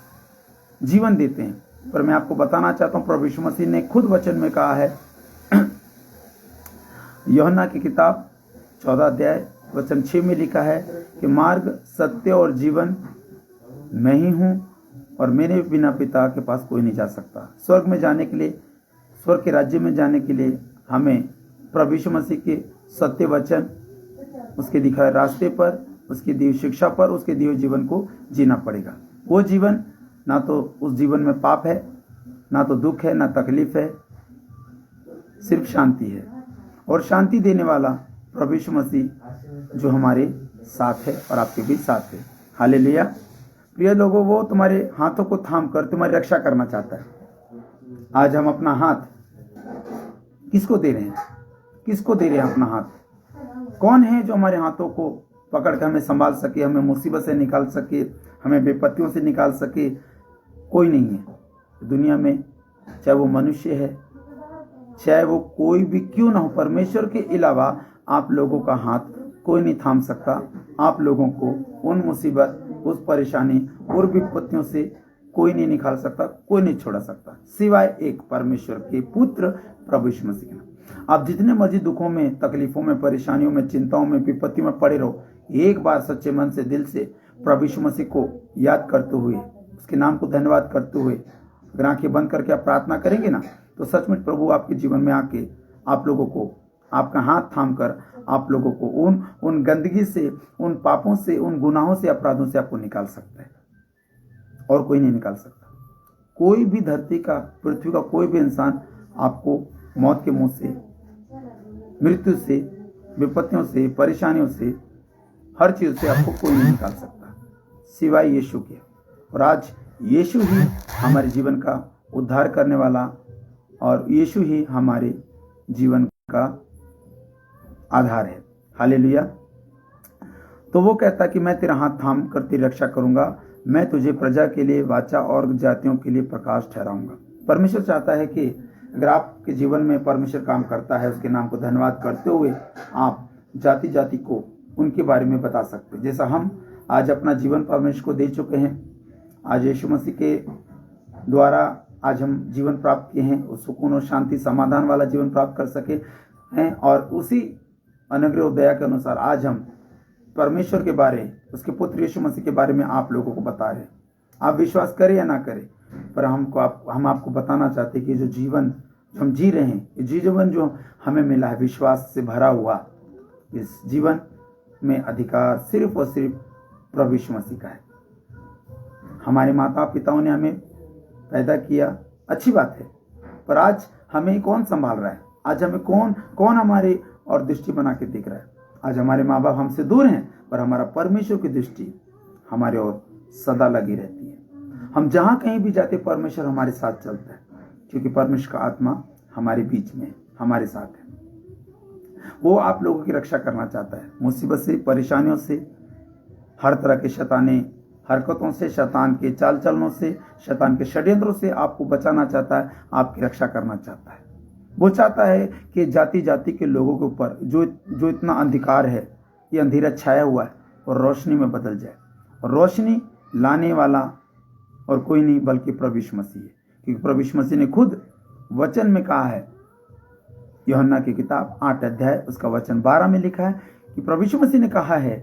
Speaker 1: जीवन देते हैं। पर मैं आपको बताना चाहता हूँ, प्रभु यीशु मसीह ने खुद वचन में कहा है, यूहन्ना की किताब 14 अध्याय वचन 6 में लिखा है कि मार्ग, सत्य और जीवन मैं ही हूँ और मेरे बिना पिता के पास कोई नहीं जा सकता। स्वर्ग में जाने के लिए, स्वर्ग के राज्य में जाने के लिए हमें प्रभु यीशु मसीह के सत्य वचन, उसके दिखाए रास्ते पर, उसकी दी शिक्षा पर, उसके दिए जीवन को जीना पड़ेगा। वो जीवन, ना तो उस जीवन में पाप है, ना तो दुख है, ना तकलीफ है, सिर्फ शांति है। और शांति देने वाला प्रभु यीशु मसीह जो हमारे साथ है और आपके भी साथ है। हालेलुया। प्रिय लोगों, वो तुम्हारे हाथों को थाम कर तुम्हारी रक्षा करना चाहता है। आज हम अपना हाथ किसको दे रहे हैं? किसको दे रहे हैं अपना हाथ? कौन है जो हमारे हाथों को पकड़ कर हमें संभाल सके, हमें मुसीबत से निकाल सके, हमें विपत्तियों से निकाल सके? कोई नहीं है दुनिया में, चाहे वो मनुष्य है, चाहे वो कोई भी क्यों ना हो। परमेश्वर के अलावा आप लोगों का हाथ कोई नहीं थाम सकता। आप लोगों को उन मुसीबत, उस परेशानी और विपत्तियों से कोई नहीं निकाल सकता, कोई नहीं छोड़ा सकता, सिवाय एक परमेश्वर के पुत्र प्रभु यीशु मसीह के। आप जितने मर्जी दुखों में, तकलीफों में, परेशानियों में, चिंताओं में, विपत्तियों में पड़े रहो, एक बार सच्चे मन से, दिल से प्रभु यीशु मसीह को याद करते हुए, उसके नाम को धन्यवाद करते हुए अगर आंखें बंद करके आप प्रार्थना करेंगे ना, तो सचमुच प्रभु आपके जीवन में आके आप लोगों को, आपका हाथ थाम कर आप लोगों को उन गंदगी से, उन पापों से, उन गुनाहों से, अपराधों से आपको निकाल सकता है और कोई नहीं निकाल सकता। कोई भी धरती का, पृथ्वी का कोई भी इंसान आपको मौत के मुंह से, मृत्यु से, विपत्तियों से, परेशानियों से, हर चीज से आपको कोई नहीं निकाल सकता सिवाय यीशु के। और आज यीशु ही हमारे जीवन का उद्धार करने वाला और यीशु ही हमारे जीवन का आधार है। हालेलुया। तो वो कहता कि मैं तेरा हाथ थाम कर तेरी रक्षा करूंगा, मैं तुझे प्रजा के लिए वाचा और जातियों के लिए प्रकाश ठहराऊंगा। परमेश्वर चाहता है कि अगर आपके जीवन में परमेश्वर काम करता है, उसके नाम को धन्यवाद करते हुए आप जाति जाति को उनके बारे में बता सकते हैं। जैसा हम आज अपना जीवन परमेश्वर को दे चुके हैं, आज यीशु मसीह के द्वारा आज हम जीवन प्राप्त किए हैं, उस सुकून और शांति, समाधान वाला जीवन प्राप्त कर सके हैं। और उसी अनुग्रह और दया के अनुसार आज हम परमेश्वर के बारे, उसके पुत्र यीशु मसीह के बारे में आप लोगों को बता रहे हैं। आप विश्वास करें या ना करें, पर हम आपको बताना चाहते हैं कि जो जीवन जो हम जी रहे हैं, ये जीवन जो हमें मिला है विश्वास से भरा हुआ, इस जीवन में अधिकार सिर्फ और सिर्फ प्रभु यीशु मसीह का है। हमारे माता पिताओं ने हमें पैदा किया, अच्छी बात है, पर आज हमें कौन संभाल रहा है? आज हमें कौन हमारे और दृष्टि बना के देख रहा है? आज हमारे माँ बाप हमसे दूर हैं, पर हमारा परमेश्वर की दृष्टि हमारे ओर सदा लगी रहती है। हम जहाँ कहीं भी जाते, परमेश्वर हमारे साथ चलता है, क्योंकि परमेश्वर का आत्मा हमारे बीच में, हमारे साथ है। वो आप लोगों की रक्षा करना चाहता है, मुसीबत से, परेशानियों से, हर तरह के शैतानी हरकतों से, शैतान के चाल चलनों से, शैतान के षड्यंत्रों से आपको बचाना चाहता है, आपकी रक्षा करना चाहता है। वो चाहता है कि जाति जाति के लोगों के ऊपर जो इतना अंधकार है, ये अंधेरा छाया हुआ है, और रोशनी में बदल जाए। और रोशनी लाने वाला और कोई नहीं बल्कि प्रभु यीशु मसीह है, क्योंकि प्रभु यीशु मसीह ने खुद वचन में कहा है, यूहन्ना की किताब 8 अध्याय उसका वचन 12 में लिखा है कि प्रभु यीशु मसीह ने कहा है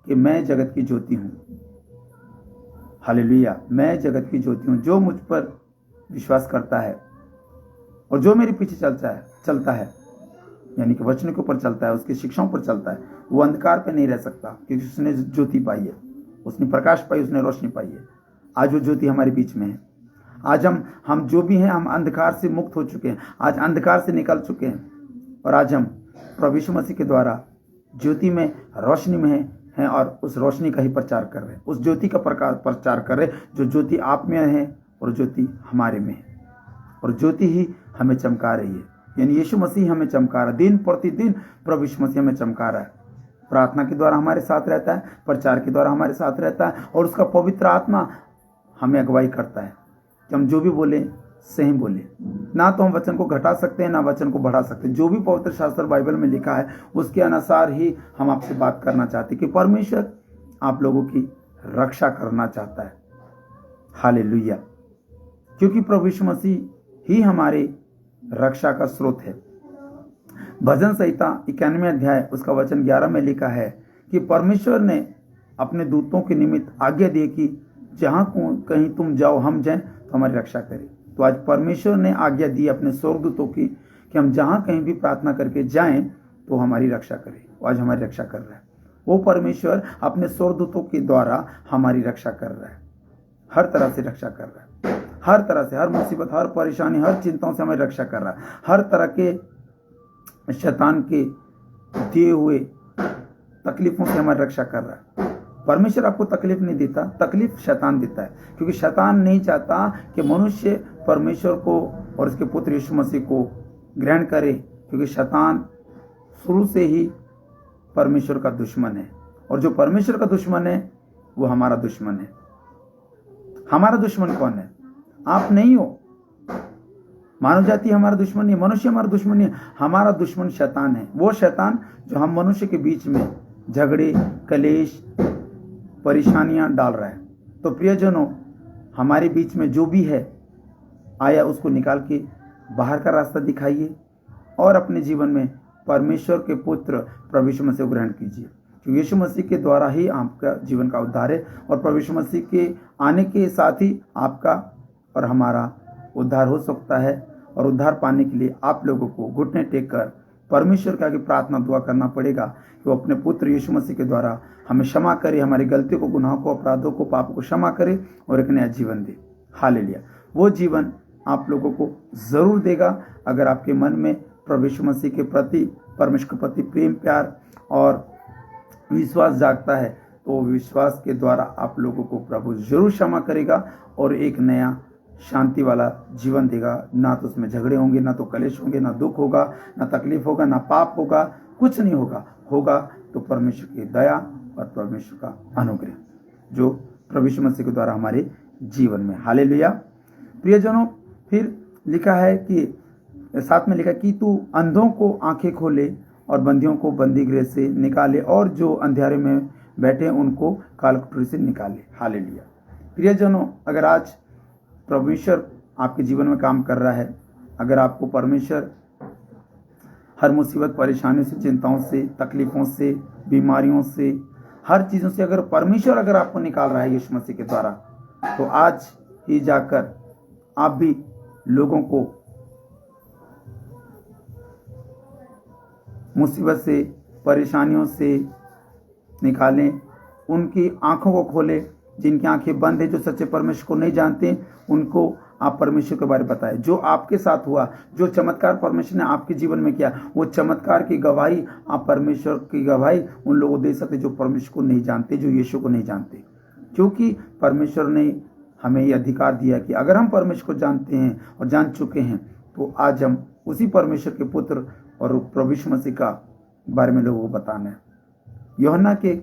Speaker 1: कि मैं जगत की ज्योति हूँ। हालेलुया। मैं जगत की ज्योति हूँ। जो मुझ पर विश्वास करता है और जो मेरे पीछे चलता है, यानी कि वचन के ऊपर चलता है, उसकी शिक्षाओं पर चलता है, वो अंधकार पे नहीं रह सकता, क्योंकि उसने ज्योति पाई है, उसने प्रकाश पाई, उसने रोशनी पाई है। आज वो ज्योति हमारे बीच में है। आज हम जो भी हैं, हम अंधकार से मुक्त हो चुके हैं, आज अंधकार से निकल चुके हैं, और आज हम प्रभु यीशु मसीह के द्वारा ज्योति में, रोशनी में हैं और उस रोशनी का ही प्रचार कर रहे हैं, उस ज्योति का प्रचार कर रहे हैं जो ज्योति आप में है और ज्योति हमारे में है, और ज्योति ही हमें चमका रही है। यानी यीशु मसीह हमें चमका रहा है, दिन प्रतिदिन प्रभु यीशु मसीह हमें चमका रहा है। प्रार्थना के द्वारा हमारे साथ रहता है, प्रचार के द्वारा हमारे साथ रहता है, और उसका पवित्र आत्मा हमें अगुवाई करता है कि हम जो भी बोले सही बोले। ना तो हम वचन को घटा सकते हैं, ना वचन को बढ़ा सकते हैं। जो भी पवित्र शास्त्र बाइबल में लिखा है उसके अनुसार ही हम आपसे बात करना चाहते हैं कि परमेश्वर आप लोगों की रक्षा करना चाहता है। हालेलुया। क्योंकि प्रभु यीशु मसीह ही हमारे रक्षा का स्रोत है। भजन संहिता 91 अध्याय उसका वचन 11 में लिखा है कि परमेश्वर ने अपने दूतों के निमित्त आज्ञा दी कि जहां कहीं तुम जाओ हम जाएं तो हमारी रक्षा करें। तो आज परमेश्वर ने आज्ञा दी अपने स्वर्गदूतों की कि हम जहां कहीं भी प्रार्थना करके जाएं तो हमारी रक्षा करें। आज हमारी रक्षा कर रहा है वो परमेश्वर, अपने स्वर्गदूतों के द्वारा हमारी रक्षा कर रहा है, हर तरह से रक्षा कर रहा है, हर तरह से, हर मुसीबत, हर परेशानी, हर चिंताओं से हमारी रक्षा कर रहा है, हर तरह के शैतान के दिए हुए तकलीफों से हमारी रक्षा कर रहा है। परमेश्वर आपको तकलीफ नहीं देता, तकलीफ शैतान देता है, क्योंकि शैतान नहीं चाहता कि मनुष्य परमेश्वर को और उसके पुत्र यीशु मसीह को ग्रहण करे, क्योंकि शैतान शुरू से ही परमेश्वर का दुश्मन है, और जो परमेश्वर का दुश्मन है वो हमारा दुश्मन है। हमारा दुश्मन कौन है? आप नहीं हो। मानव जाति हमारा दुश्मन नहीं, मनुष्य हमारा दुश्मन नहीं, हमारा दुश्मन शैतान है। वो शैतान जो हम मनुष्य के बीच में झगड़े, कलेश, परेशानियां डाल रहा है। तो प्रियजनों, हमारे बीच में जो भी है आया उसको निकाल के बाहर का रास्ता दिखाइए और अपने जीवन में परमेश्वर के पुत्र प्रभु यीशु मसीह को ग्रहण कीजिए, क्योंकि यीशु मसीह के द्वारा ही आपका जीवन का उद्धार है, और प्रभु यीशु मसीह के आने के साथ ही आपका और हमारा उद्धार हो सकता है। और उद्धार पाने के लिए आप लोगों को घुटने टेक कर परमेश्वर के आगे प्रार्थना दुआ करना पड़ेगा कि वो अपने पुत्र यीशु मसीह के द्वारा हमें क्षमा करे, हमारी गलतियों को, गुनाहों को, अपराधों को, पापों को क्षमा करे और एक नया जीवन दे। हालेलुया। वो जीवन आप लोगों को जरूर देगा अगर आपके मन में प्रभु यीशु मसीह के प्रति, परमेश्वर के प्रति प्रेम, प्यार और विश्वास जागता है। तो विश्वास के द्वारा आप लोगों को प्रभु जरूर क्षमा करेगा और एक नया शांति वाला जीवन देगा। ना तो उसमें झगड़े होंगे, ना तो कलेश होंगे, ना दुख होगा, ना तकलीफ होगा, ना पाप होगा, कुछ नहीं होगा। होगा तो परमेश्वर की दया और परमेश्वर का अनुग्रह जो प्रभु यीशु मसीह के द्वारा हमारे जीवन में। हालेलुया। प्रियजनों, फिर लिखा है कि साथ में लिखा कि तू अंधों को आंखें खोले और बंदियों को बंदी गृह से निकाले और जो अंधेरे में बैठे उनको कालकुटरी से निकाले। हालेलुया। प्रियजनों, अगर आज परमेश्वर आपके जीवन में काम कर रहा है, अगर आपको परमेश्वर हर मुसीबत, परेशानियों से, चिंताओं से, तकलीफों से, बीमारियों से, हर चीज़ों से अगर परमेश्वर अगर आपको निकाल रहा है यीशु मसीह के द्वारा, तो आज ही जाकर आप भी लोगों को मुसीबत से, परेशानियों से निकालें, उनकी आंखों को खोलें। जिनकी आंखें बंद है, जो सच्चे परमेश्वर को नहीं जानते, उनको आप परमेश्वर के बारे में बताएं। जो आपके साथ हुआ, जो चमत्कार परमेश्वर ने आपके जीवन में किया, वो चमत्कार की गवाही आप परमेश्वर की गवाही उन लोगों को दे सकते जो परमेश्वर को नहीं जानते, जो यीशु को नहीं जानते। क्योंकि परमेश्वर ने हमें ये अधिकार दिया कि अगर हम परमेश्वर को जानते हैं और जान चुके हैं, तो आज हम उसी परमेश्वर के पुत्र और प्रभु यीशु मसीह का बारे में लोगों को बताना है। यूहन्ना के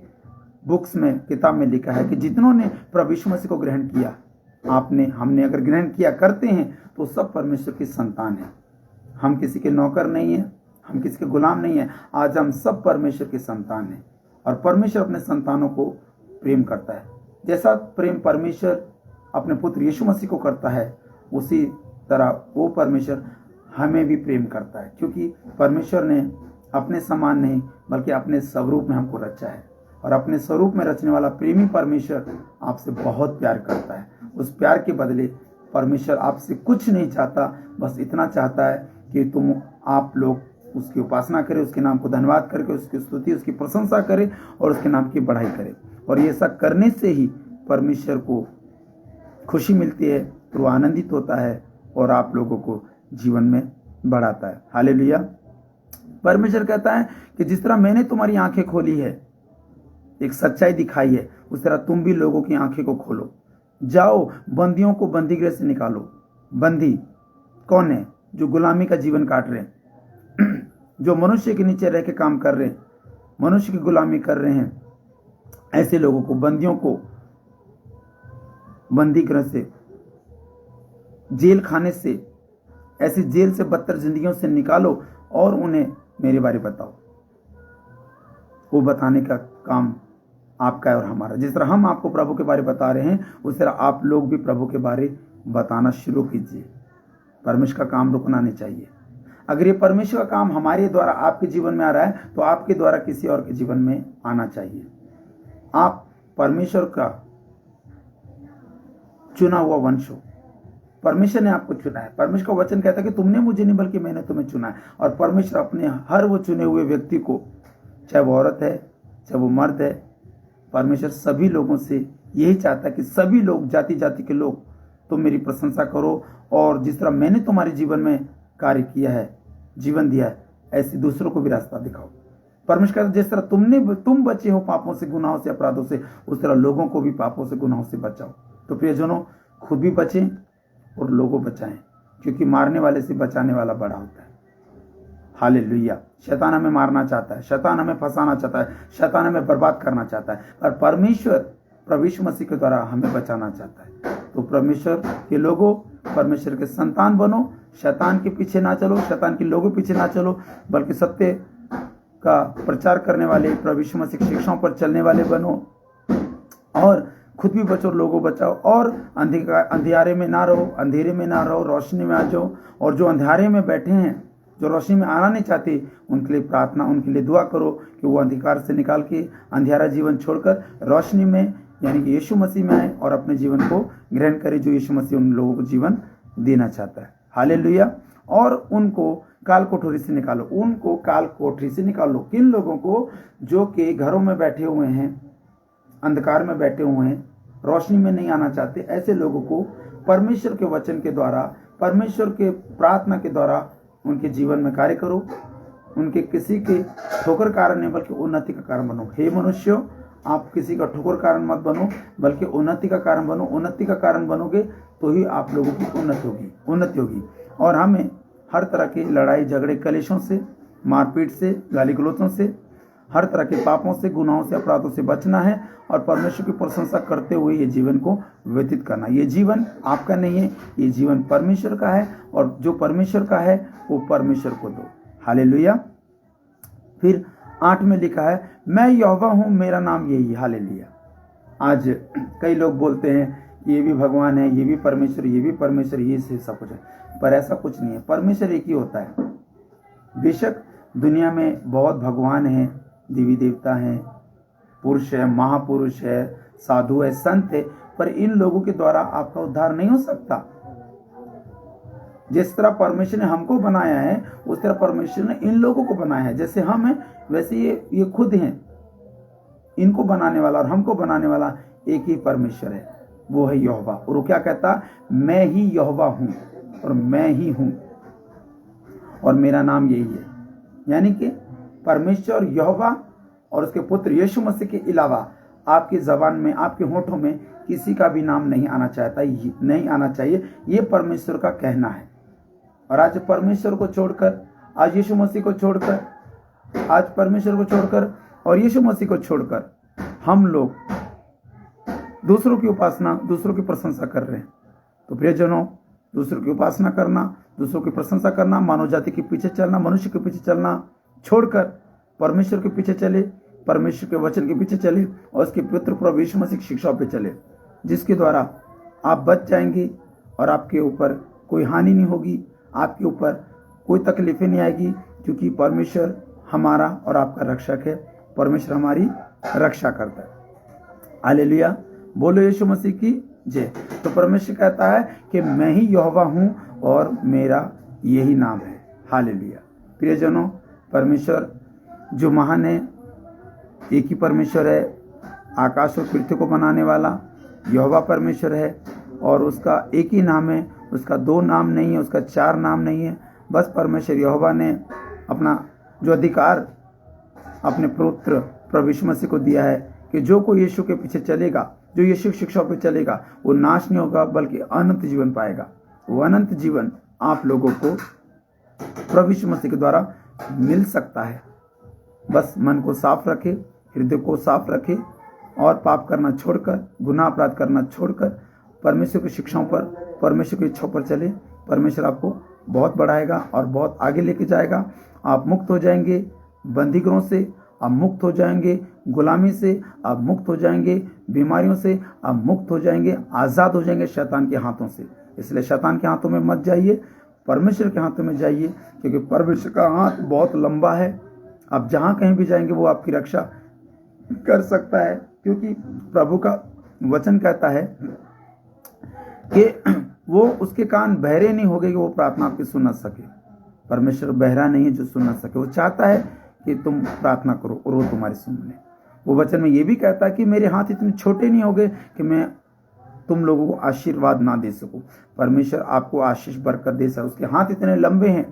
Speaker 1: बुक्स में, किताब में लिखा है कि जितनों ने प्रभु यीशु मसीह को ग्रहण किया, आपने, हमने अगर ग्रहण किया, करते हैं, तो सब परमेश्वर की संतान है। हम किसी के नौकर नहीं है, हम किसी के गुलाम नहीं है। आज हम सब परमेश्वर की संतान हैं और परमेश्वर अपने संतानों को प्रेम करता है। जैसा प्रेम परमेश्वर अपने पुत्र यीशु मसीह को करता है, उसी तरह वो परमेश्वर हमें भी प्रेम करता है, क्योंकि परमेश्वर ने अपने समान नहीं बल्कि अपने स्वरूप में हमको रचा है, और अपने स्वरूप में रचने वाला प्रेमी परमेश्वर आपसे बहुत प्यार करता है। उस प्यार के बदले परमेश्वर आपसे कुछ नहीं चाहता, बस इतना चाहता है कि आप लोग उसकी उपासना करें, उसके नाम को धन्यवाद करके उसकी स्तुति, उसकी प्रशंसा करें और उसके नाम की बढ़ाई करें। और ये सब करने से ही परमेश्वर को खुशी मिलती है, तो वो आनंदित होता है और आप लोगों को जीवन में बढ़ाता है। हालेलुया। परमेश्वर कहता है कि जिस तरह मैंने तुम्हारी आंखें खोली है, एक सच्चाई दिखाई है, उस तरह तुम भी लोगों की आंखें को खोलो। जाओ, बंदियों को बंदीगृह से निकालो। बंदी कौन है? जो गुलामी का जीवन काट रहे हैं, जो मनुष्य के नीचे रह के काम कर रहे हैं, मनुष्य की गुलामी कर रहे हैं, ऐसे लोगों को, बंदियों को बंदीगृह से, जेल खाने से, ऐसी जेल से बदतर जिंदगियों से निकालो और उन्हें मेरे बारे बताओ। वो बताने का काम आपका है और हमारा। जिस तरह हम आपको प्रभु के बारे बता रहे हैं, उस तरह आप लोग भी प्रभु के बारे बताना शुरू कीजिए। परमेश्वर का काम रुकना नहीं चाहिए। अगर ये परमेश्वर का काम हमारे द्वारा आपके जीवन में आ रहा है, तो आपके द्वारा किसी और के जीवन में आना चाहिए। आप परमेश्वर का चुना हुआ वंश हो। परमेश्वर ने आपको चुना है। परमेश्वर का वचन कहता है कि तुमने मुझे नहीं बल्कि मैंने तुम्हें चुना है। और परमेश्वर अपने हर वो चुने हुए व्यक्ति को, चाहे वो औरत है चाहे वो मर्द है, परमेश्वर सभी लोगों से यही चाहता है कि सभी लोग, जाति जाति के लोग, तुम मेरी प्रशंसा करो और जिस तरह मैंने तुम्हारे जीवन में कार्य किया है, जीवन दिया है, ऐसे दूसरों को भी रास्ता दिखाओ। परमेश्वर कहता है जिस तरह तुम बचे हो पापों से, गुनाहों से, अपराधों से, उस तरह लोगों को भी पापों से, गुनाहों से बचाओ। तो प्रियजनों, खुद भी बचें और लोगों बचाएं, क्योंकि मारने वाले से बचाने वाला बड़ा होता है। हालेलुया। शैतान हमें मारना चाहता है, शैतान हमें फंसाना चाहता है, शैतान हमें बर्बाद करना चाहता है, पर परमेश्वर प्रभु यीशु मसीह के द्वारा हमें बचाना चाहता है। तो परमेश्वर के लोगों, परमेश्वर के संतान बनो। शैतान के पीछे ना चलो, शैतान के लोगों पीछे ना चलो, बल्कि सत्य का प्रचार करने वाले, प्रभु यीशु मसीह की शिक्षाओं पर चलने वाले बनो और खुद भी बचो, लोगों बचाओ। और अंधियारे में ना रहो, अंधेरे में ना रहो, रोशनी में आ जाओ। और जो अंधियारे में बैठे हैं, जो रोशनी में आना नहीं चाहते, उनके लिए प्रार्थना, उनके लिए दुआ करो कि वो अंधकार से निकाल के अंधियारा जीवन छोड़कर रोशनी में, यानी कि यीशु मसीह में आए और अपने जीवन को ग्रहण करें, जो यीशु मसीह उन लोगों को जीवन देना चाहता है। हालेलुया। और उनको काल कोठरी से निकालो, उनको काल कोठरी से निकालो। किन लोगों को? जो कि घरों में बैठे हुए हैं, अंधकार में बैठे हुए हैं, रोशनी में नहीं आना चाहते, ऐसे लोगों को परमेश्वर के वचन के द्वारा, परमेश्वर के प्रार्थना के द्वारा उनके जीवन में कार्य करो। उनके किसी के ठोकर कारण नहीं, बल्कि उन्नति का कारण बनो। हे मनुष्यों, आप किसी का ठोकर कारण मत बनो, बल्कि उन्नति का कारण बनो। उन्नति का कारण बनोगे तो ही आप लोगों की उन्नति होगी। और हमें हर तरह की लड़ाई झगड़े, कलेशों से, मारपीट से, गाली गलौचों से, हर तरह के पापों से, गुनाहों से, अपराधों से बचना है और परमेश्वर की प्रशंसा करते हुए ये जीवन को व्यतीत करना। ये जीवन आपका नहीं है, ये जीवन परमेश्वर का है, और जो परमेश्वर का है वो परमेश्वर को दो। हालेलुया। फिर 8 में लिखा है, मैं यहोवा हूं, मेरा नाम यही है। हालेलुया। आज कई लोग बोलते हैं ये भी भगवान है, ये भी परमेश्वर, ये भी परमेश्वर, ये सब कुछ है, पर ऐसा कुछ नहीं है। परमेश्वर एक ही होता है। बेशक दुनिया में बहुत भगवान हैं, देवी देवता हैं, पुरुष है, महापुरुष है, साधु है, संत है, पर इन लोगों के द्वारा आपका उद्धार नहीं हो सकता। जिस तरह परमेश्वर ने हमको बनाया है, उस तरह परमेश्वर ने इन लोगों को बनाया है। जैसे हम हैं, वैसे ये खुद हैं। इनको बनाने वाला और हमको बनाने वाला एक ही परमेश्वर है, वो है यहोवा। और वो क्या कहता? मैं ही यहोवा हूं और मैं ही हूं और मेरा नाम यही है। यानी कि परमेश्वर यहोवा और उसके पुत्र यीशु मसीह के अलावा आपकी जबान में, आपके होठों में किसी का भी नाम नहीं आना चाहिए। ये परमेश्वर का कहना है। और आज परमेश्वर को छोड़कर, आज यीशु मसीह को छोड़कर, आज परमेश्वर को छोड़कर और यीशु मसीह को छोड़कर हम लोग दूसरों की उपासना, दूसरों की प्रशंसा कर रहे हैं। तो प्रियजनों, दूसरों की उपासना करना, दूसरों की प्रशंसा करना, मानव जाति के पीछे चलना, मनुष्य के पीछे चलना छोड़कर परमेश्वर के पीछे चले, परमेश्वर के वचन के पीछे चले और उसके पुत्र प्रभु यीशु मसीह की शिक्षा पे चले, जिसके द्वारा आप बच जाएंगे और आपके ऊपर कोई हानि नहीं होगी, आपके ऊपर कोई तकलीफें नहीं आएगी, क्योंकि परमेश्वर हमारा और आपका रक्षक है। परमेश्वर हमारी रक्षा करता है। हालेलुया। बोलो यीशु मसीह की जय। तो परमेश्वर कहता है कि मैं ही यहोवा हूं और मेरा यही नाम है। हालेलुया। प्रियजनों, परमेश्वर जो महान है, एक ही परमेश्वर है। आकाश और पृथ्वी को बनाने वाला यहोवा परमेश्वर है और उसका एक ही नाम है। उसका 2 नाम नहीं है, उसका 4 नाम नहीं है। बस परमेश्वर यहोवा ने अपना जो अधिकार अपने पुत्र प्रभु यीशु मसीह को दिया है कि जो कोई यीशु के पीछे चलेगा, जो यीशु की शिक्षाओं पे चलेगा, वो नाश नहीं होगा बल्कि अनंत जीवन पाएगा। वो अनंत जीवन आप लोगों को प्रभु यीशु मसीह के द्वारा मिल सकता है। बस मन को साफ रखे, हृदय को साफ रखे और पाप करना छोड़कर, गुनाह अपराध करना छोड़कर परमेश्वर की शिक्षाओं पर, परमेश्वर की इच्छाओं पर चले। परमेश्वर आपको बहुत बढ़ाएगा और बहुत आगे लेके जाएगा। आप मुक्त हो जाएंगे बंदीगृहों से, आप मुक्त हो जाएंगे गुलामी से, आप मुक्त हो जाएंगे बीमारियों से, आप मुक्त हो जाएंगे, आज़ाद हो जाएंगे शैतान के हाथों से। इसलिए शैतान के हाथों में मत जाइए, परमेश्वर के हाथों में जाइए, क्योंकि परमेश्वर का हाथ बहुत लंबा है। आप जहाँ कहीं भी जाएंगे वो आपकी रक्षा कर सकता है, क्योंकि प्रभु का वचन कहता है कि वो उसके कान बहरे नहीं हो गए कि वो प्रार्थना आपकी सुन न सके। परमेश्वर बहरा नहीं है जो सुन न सके, वो चाहता है कि तुम प्रार्थना करो और वो तुम्हारी सुन ले। वो वचन में ये भी कहता है कि मेरे हाथ इतने छोटे नहीं हो गए कि मैं तुम लोगों को आशीर्वाद ना दे सकूं। परमेश्वर आपको आशीष बरकत दे सकता, उसके हाथ इतने लंबे हैं,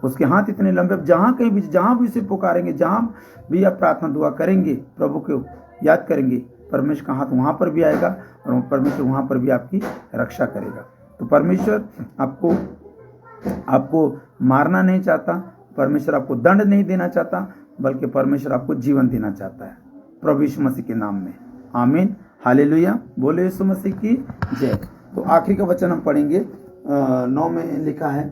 Speaker 1: उसके हाथ इतने लंबे। जहां कहीं भी, जहां भी उसे पुकारेंगे, जहां भी आप प्रार्थना दुआ करेंगे, प्रभु को याद करेंगे, परमेश्वर का हाथ वहां पर भी आएगा और परमेश्वर वहां पर भी आपकी रक्षा करेगा। तो परमेश्वर आपको मारना नहीं चाहता, परमेश्वर आपको दंड नहीं देना चाहता, बल्कि परमेश्वर आपको जीवन देना चाहता है प्रभु यीशु मसीह के नाम में। आमीन, हालेलुया, बोले यीशु मसीह की जय। तो आखिरी का वचन हम पढ़ेंगे। 9 में लिखा है,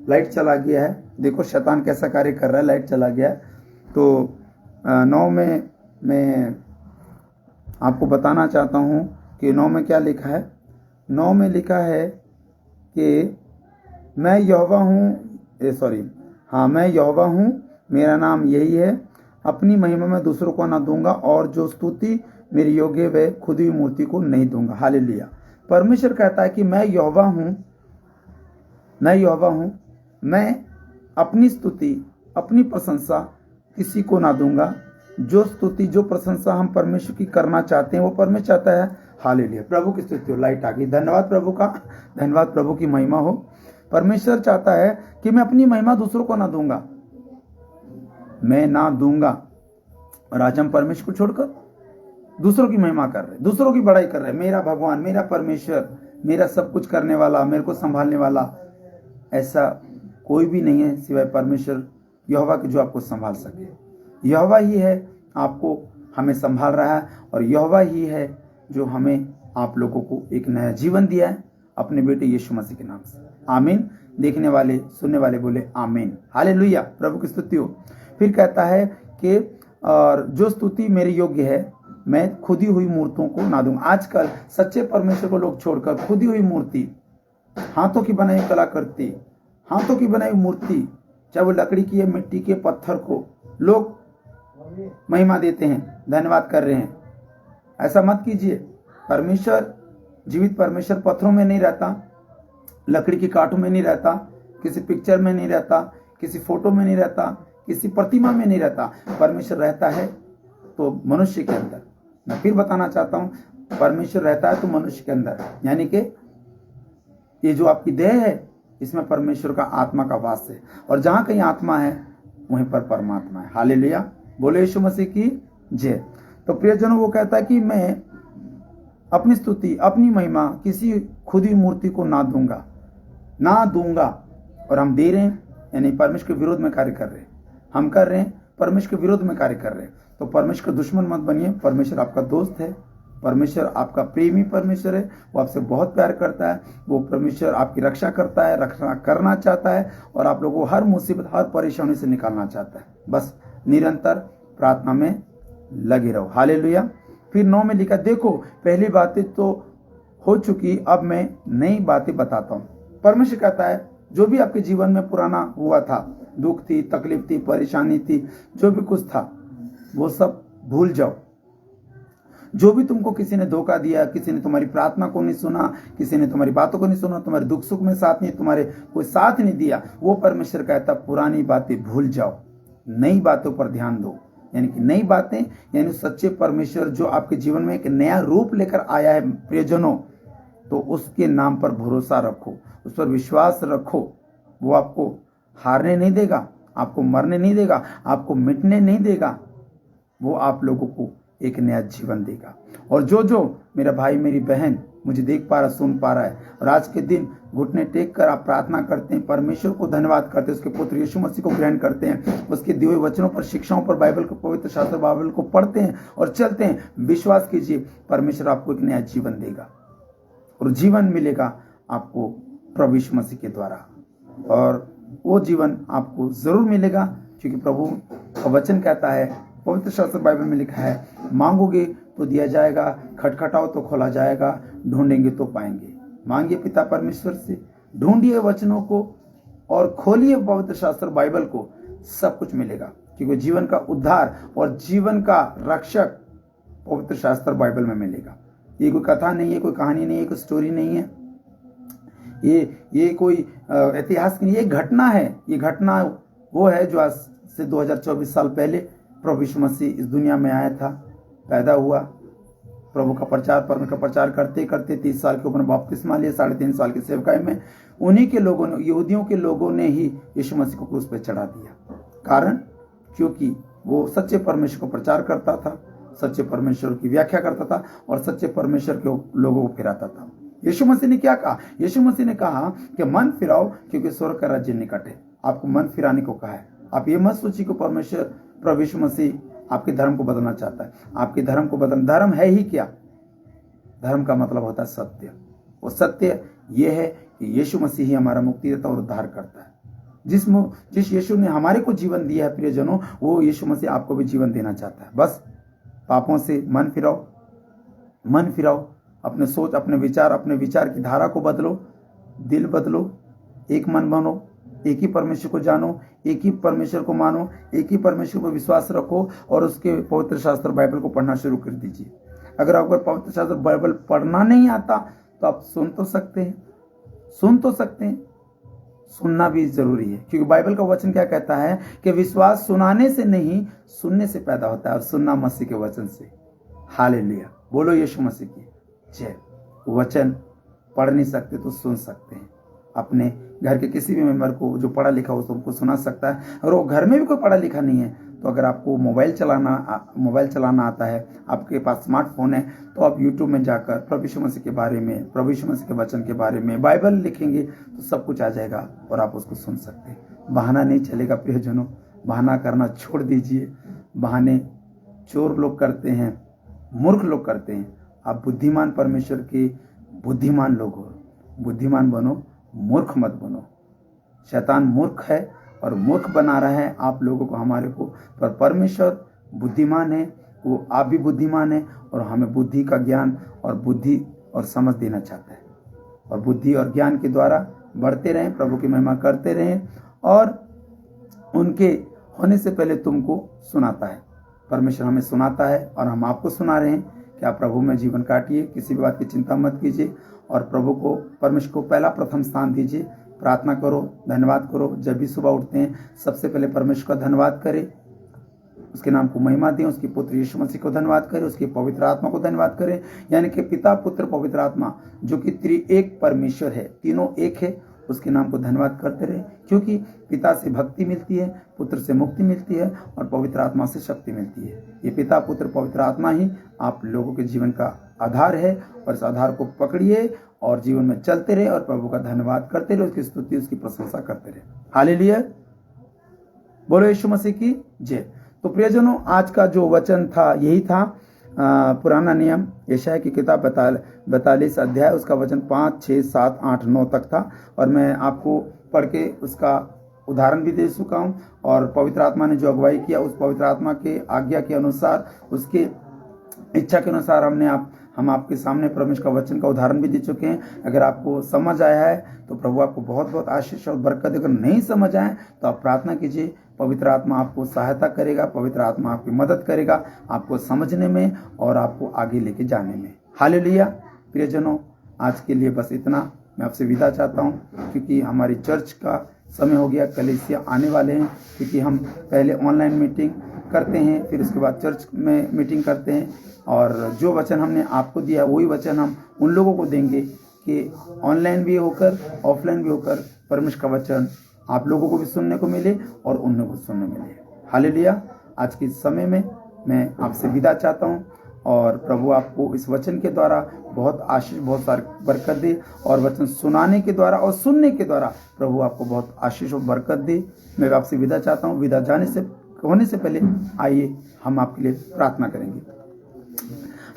Speaker 1: लाइट चला गया है, देखो शैतान कैसा कार्य कर रहा है, लाइट चला गया है। तो 9 में मैं आपको बताना चाहता हूँ कि 9 में क्या लिखा है। 9 में लिखा है कि मैं यहोवा हूँ, मैं यहोवा हूँ, मेरा नाम यही है, अपनी महिमा में दूसरों को ना दूंगा और जो स्तुति मेरी योग्य वह खुद ही मूर्ति को नहीं दूंगा। हालेलुया। परमेश्वर कहता है कि मैं यहोवा हूँ, मैं अपनी स्तुति, अपनी प्रशंसा किसी को ना दूंगा। जो स्तुति, जो प्रशंसा हम परमेश्वर की करना चाहते हैं वो परमेश्वर चाहता है। हालेलुया, प्रभु की स्तुति हो, लाइट आ गई, धन्यवाद प्रभु का, धन्यवाद प्रभु की महिमा हो। परमेश्वर चाहता है कि मैं अपनी महिमा दूसरों को ना दूंगा, मैं ना दूंगा। और आज हम परमेश्वर को छोड़कर दूसरों की महिमा कर रहे, दूसरों की बड़ाई कर रहे। मेरा भगवान, मेरा परमेश्वर, मेरा सब कुछ करने वाला, मेरे को संभालने वाला, ऐसा कोई भी नहीं है सिवाय परमेश्वर यहोवा के, जो आपको संभाल सके। यहोवा ही है आपको, हमें संभाल रहा है, और यहोवा ही है जो हमें, आप लोगों को एक नया जीवन दिया है अपने बेटे यीशु मसीह के नाम से। आमीन। देखने वाले, सुनने वाले बोले आमीन, हालेलुया, प्रभु की स्तुति हो। फिर कहता है कि और जो स्तुति मेरे योग्य है मैं खुदी हुई मूर्तियों को ना दूंगा। आजकल सच्चे परमेश्वर को लोग छोड़कर खुदी हुई मूर्ति, हाथों की बनाई कलाकृति, हाथों की बनाई मूर्ति, चाहे वो लकड़ी की है, मिट्टी के, पत्थर को लोग महिमा देते हैं, धन्यवाद कर रहे हैं। ऐसा मत कीजिए। परमेश्वर, जीवित परमेश्वर पत्थरों में नहीं रहता, लकड़ी की कांटों में नहीं रहता, किसी पिक्चर में नहीं रहता, किसी फोटो में नहीं रहता, किसी प्रतिमा में नहीं रहता। परमेश्वर रहता है तो मनुष्य के अंदर। मैं फिर बताना चाहता हूं, परमेश्वर रहता है तो मनुष्य के अंदर, यानी कि ये जो आपकी देह है इसमें परमेश्वर का आत्मा का वास है, और जहां कहीं आत्मा है वहीं पर परमात्मा है। हालेलुया, बोले यीशु मसीह की जय। तो प्रियजनों, वो कहता है कि मैं अपनी स्तुति, अपनी महिमा किसी खुदी मूर्ति को ना दूंगा। और हम दे रहे हैं, यानी परमेश्वर के विरोध में कार्य कर रहे हैं, हम कर रहे हैं, परमेश्वर के विरोध में कार्य कर रहे हैं। तो परमेश्वर का दुश्मन मत बनिए, परमेश्वर आपका दोस्त है, परमेश्वर आपका प्रेमी परमेश्वर है, वो आपसे बहुत प्यार करता है, वो परमेश्वर आपकी रक्षा करता है, रक्षा करना चाहता है, और आप लोगों को हर मुसीबत, हर परेशानी से निकालना चाहता है। बस निरंतर प्रार्थना में लगे रहो। हालेलुया। फिर 9 में लिखा, देखो पहली बातें तो हो चुकी, अब मैं नई बातें बताता हूँ। परमेश्वर कहता है जो भी आपके जीवन में पुराना हुआ था, दुख थी, तकलीफ थी, परेशानी थी, जो भी कुछ था वो सब भूल जाओ। जो भी तुमको किसी ने धोखा दिया, किसी ने तुम्हारी प्रार्थना को नहीं सुना, किसी ने तुम्हारी बातों को नहीं सुना, तुम्हारे दुख सुख में साथ नहीं, तुम्हारे कोई साथ नहीं दिया, वो परमेश्वर कहता पुरानी बातें भूल जाओ, नई बातों पर ध्यान दो। यानी कि नई बातें, यानी सच्चे परमेश्वर जो आपके जीवन में एक नया रूप लेकर आया है प्रियजनों, तो उसके नाम पर भरोसा रखो, उस पर विश्वास रखो। वो आपको हारने नहीं देगा, आपको मरने नहीं देगा, आपको मिटने नहीं देगा, वो आप लोगों को एक नया जीवन देगा। और जो जो मेरा भाई मेरी बहन मुझे देख पा रहा, सुन पा रहा है और आज के दिन घुटने टेक कर आप प्रार्थना करते हैं, परमेश्वर को धन्यवाद करते हैं, उसके पुत्र यीशु मसीह को ग्रहण करते हैं, उसके दिए हुए वचनों पर, शिक्षाओं पर, बाइबल को, पवित्र शास्त्र बाइबल को पढ़ते हैं और चलते हैं, विश्वास कीजिए परमेश्वर आपको एक नया जीवन देगा और जीवन मिलेगा आपको प्रभु यीशु मसीह के द्वारा। और वो जीवन आपको जरूर मिलेगा, क्योंकि प्रभु का वचन कहता है, पवित्र शास्त्र बाइबल में लिखा है, मांगोगे तो दिया जाएगा, खटखटाओ तो खोला जाएगा, ढूंढेंगे तो पाएंगे। मांगिए पिता परमेश्वर से, ढूंढिए वचनों को और खोलिए पवित्र शास्त्र बाइबल को, सब कुछ मिलेगा, क्योंकि जीवन का उद्धार और जीवन का रक्षक पवित्र शास्त्र बाइबल में मिलेगा। ये कोई कथा नहीं है, कोई कहानी नहीं है, कोई स्टोरी नहीं है, ये कोई इतिहास नहीं, ये घटना है। ये घटना वो है जो आज से 2024 साल पहले प्रभु यीशु मसीह इस दुनिया में आया था, पैदा हुआ, प्रभु का प्रचार, परमेश्वर का प्रचार करते करते 30 साल के ऊपर बपतिस्मा लिया, 3.5 साल की सेवकाई में उन्हीं के लोगों ने, यहूदियों के लोगों ने ही यीशु मसीह को क्रूस पे चढ़ा दिया। कारण क्योंकि वो सच्चे परमेश्वर को प्रचार करता था, सच्चे परमेश्वर की व्याख्या करता था और सच्चे परमेश्वर के लोगों को फिराता था। यीशु मसीह ने क्या कहा? यीशु मसीह ने कहा कि मन फिराओ क्योंकि स्वर्ग का राज्य निकट है। आपको मन फिराने को कहा है। आप ये मत सोचिए कि परमेश्वर प्रभु यीशु मसीह आपके धर्म को बदलना चाहता है। आपके धर्म को बदलना, धर्म है ही क्या? धर्म का मतलब होता है सत्य। वो सत्य ये है कि यीशु मसीह ही हमारा मुक्तिदाता और उद्धार करता है। जिस यीशु ने हमारे को जीवन दिया है प्रियजनों, वो यीशु मसीह आपको भी जीवन देना चाहता है। बस पापों से मन फिराओ, मन फिराओ, अपने सोच, अपने विचार की धारा को बदलो, दिल बदलो, एक मन बनो, एक ही परमेश्वर को जानो, एक ही परमेश्वर को मानो, एक ही परमेश्वर पर विश्वास रखो और उसके पवित्र शास्त्र बाइबल को पढ़ना शुरू कर दीजिए। अगर आपको पवित्र शास्त्र बाइबल पढ़ना नहीं आता तो आप सुन तो सकते हैं, सुनना भी जरूरी है, क्योंकि बाइबल का वचन क्या कहता है कि विश्वास सुनाने से नहीं सुनने से पैदा होता है और सुनना मसीह के वचन से। हालेलुया, बोलो यीशु मसीह की जय। वचन पढ़ नहीं सकते तो सुन सकते हैं। अपने घर के किसी भी मेंबर को जो पढ़ा लिखा हो तो उनको सुना सकता है। और वो घर में भी कोई पढ़ा लिखा नहीं है तो अगर आपको मोबाइल चलाना आता है, आपके पास स्मार्टफोन है, तो आप यूट्यूब में जाकर प्रभु यीशु मसीह के बारे में, प्रभु यीशु मसीह के वचन के बारे में बाइबल लिखेंगे तो सब कुछ आ जाएगा और आप उसको सुन सकते हैं। बहाना नहीं चलेगा प्रियजनों, बहाना करना छोड़ दीजिए। बहाने चोर लोग करते हैं, मूर्ख लोग करते हैं। आप बुद्धिमान परमेश्वर के बुद्धिमान लोग हो, बुद्धिमान बनो, मूर्ख मत बनो। शैतान मूर्ख है और मूर्ख बना रहा है आप लोगों को, हमारे को, पर परमेश्वर बुद्धिमान है, वो आप भी बुद्धिमान है और हमें बुद्धि का ज्ञान और बुद्धि और समझ देना चाहता है। और बुद्धि और ज्ञान के द्वारा बढ़ते रहें, प्रभु की महिमा करते रहें और उनके होने से पहले तुमको सुनाता है। परमेश्वर हमें सुनाता है और हम आपको सुना रहे हैं कि आप प्रभु में जीवन काटिए, किसी भी बात की चिंता मत कीजिए और प्रभु को, परमेश्वर को पहला प्रथम स्थान दीजिए। प्रार्थना करो, धन्यवाद करो। जब भी सुबह उठते हैं सबसे पहले परमेश्वर का धन्यवाद करें, उसके नाम को महिमा दें, उसके पुत्र यीशु मसीह को धन्यवाद करें, उसके पवित्र आत्मा को धन्यवाद करें, यानी कि पिता, पुत्र, पवित्र आत्मा जो कि त्रिएक परमेश्वर है, तीनों एक है, उसके नाम को धन्यवाद करते रहे। क्योंकि पिता से भक्ति मिलती है, पुत्र से मुक्ति मिलती है और पवित्र आत्मा से शक्ति मिलती है। ये पिता, पुत्र, पवित्र आत्मा ही आप लोगों के जीवन का आधार है और इस आधार को पकड़िए और जीवन में चलते रहे और प्रभु का धन्यवाद करते रहे, उसकी स्तुति, उसकी प्रशंसा करते रहे। हालेलुया, बोलो यीशु मसीह की जय। तो प्रियजनों, आज का जो वचन था यही था। पुराना नियम यशायाह की किताब 42 अध्याय, उसका वचन 5, 6, 7, 8, 9 तक था और मैं आपको पढ़ के उसका उदाहरण भी दे चुका हूँ। और पवित्र आत्मा ने जो अगुवाई किया, उस पवित्र आत्मा के आज्ञा के अनुसार, उसके इच्छा के अनुसार हम आपके सामने परमेश्वर का वचन का उदाहरण भी दे चुके हैं। अगर आपको समझ आया है तो प्रभु आपको बहुत बहुत आशीष और बरकत। अगर नहीं समझ आए तो आप प्रार्थना कीजिए, पवित्र आत्मा आपको सहायता करेगा, पवित्र आत्मा आपकी मदद करेगा आपको समझने में और आपको आगे लेके जाने में। हालेलुया। प्रियजनों, आज के लिए बस इतना। मैं आपसे विदा चाहता हूँ क्योंकि हमारी चर्च का समय हो गया, कलीसिया आने वाले हैं। क्योंकि हम पहले ऑनलाइन मीटिंग करते हैं, फिर उसके बाद चर्च में मीटिंग करते हैं और जो वचन हमने आपको दिया वही वचन हम उन लोगों को देंगे कि ऑनलाइन भी होकर, ऑफलाइन भी होकर परमेश्वर का वचन आप लोगों को भी सुनने को मिले और उन्हें को सुनने मिले। हालेलुया। आज के समय में मैं आपसे विदा चाहता हूँ और प्रभु आपको इस वचन के द्वारा बहुत आशीष, बहुत सारी बरकत दे और वचन सुनाने के द्वारा और सुनने के द्वारा प्रभु आपको बहुत आशीष और बरकत दे। मैं आपसे विदा चाहता हूँ। विदा होने से पहले आइए हम आपके लिए प्रार्थना करेंगे।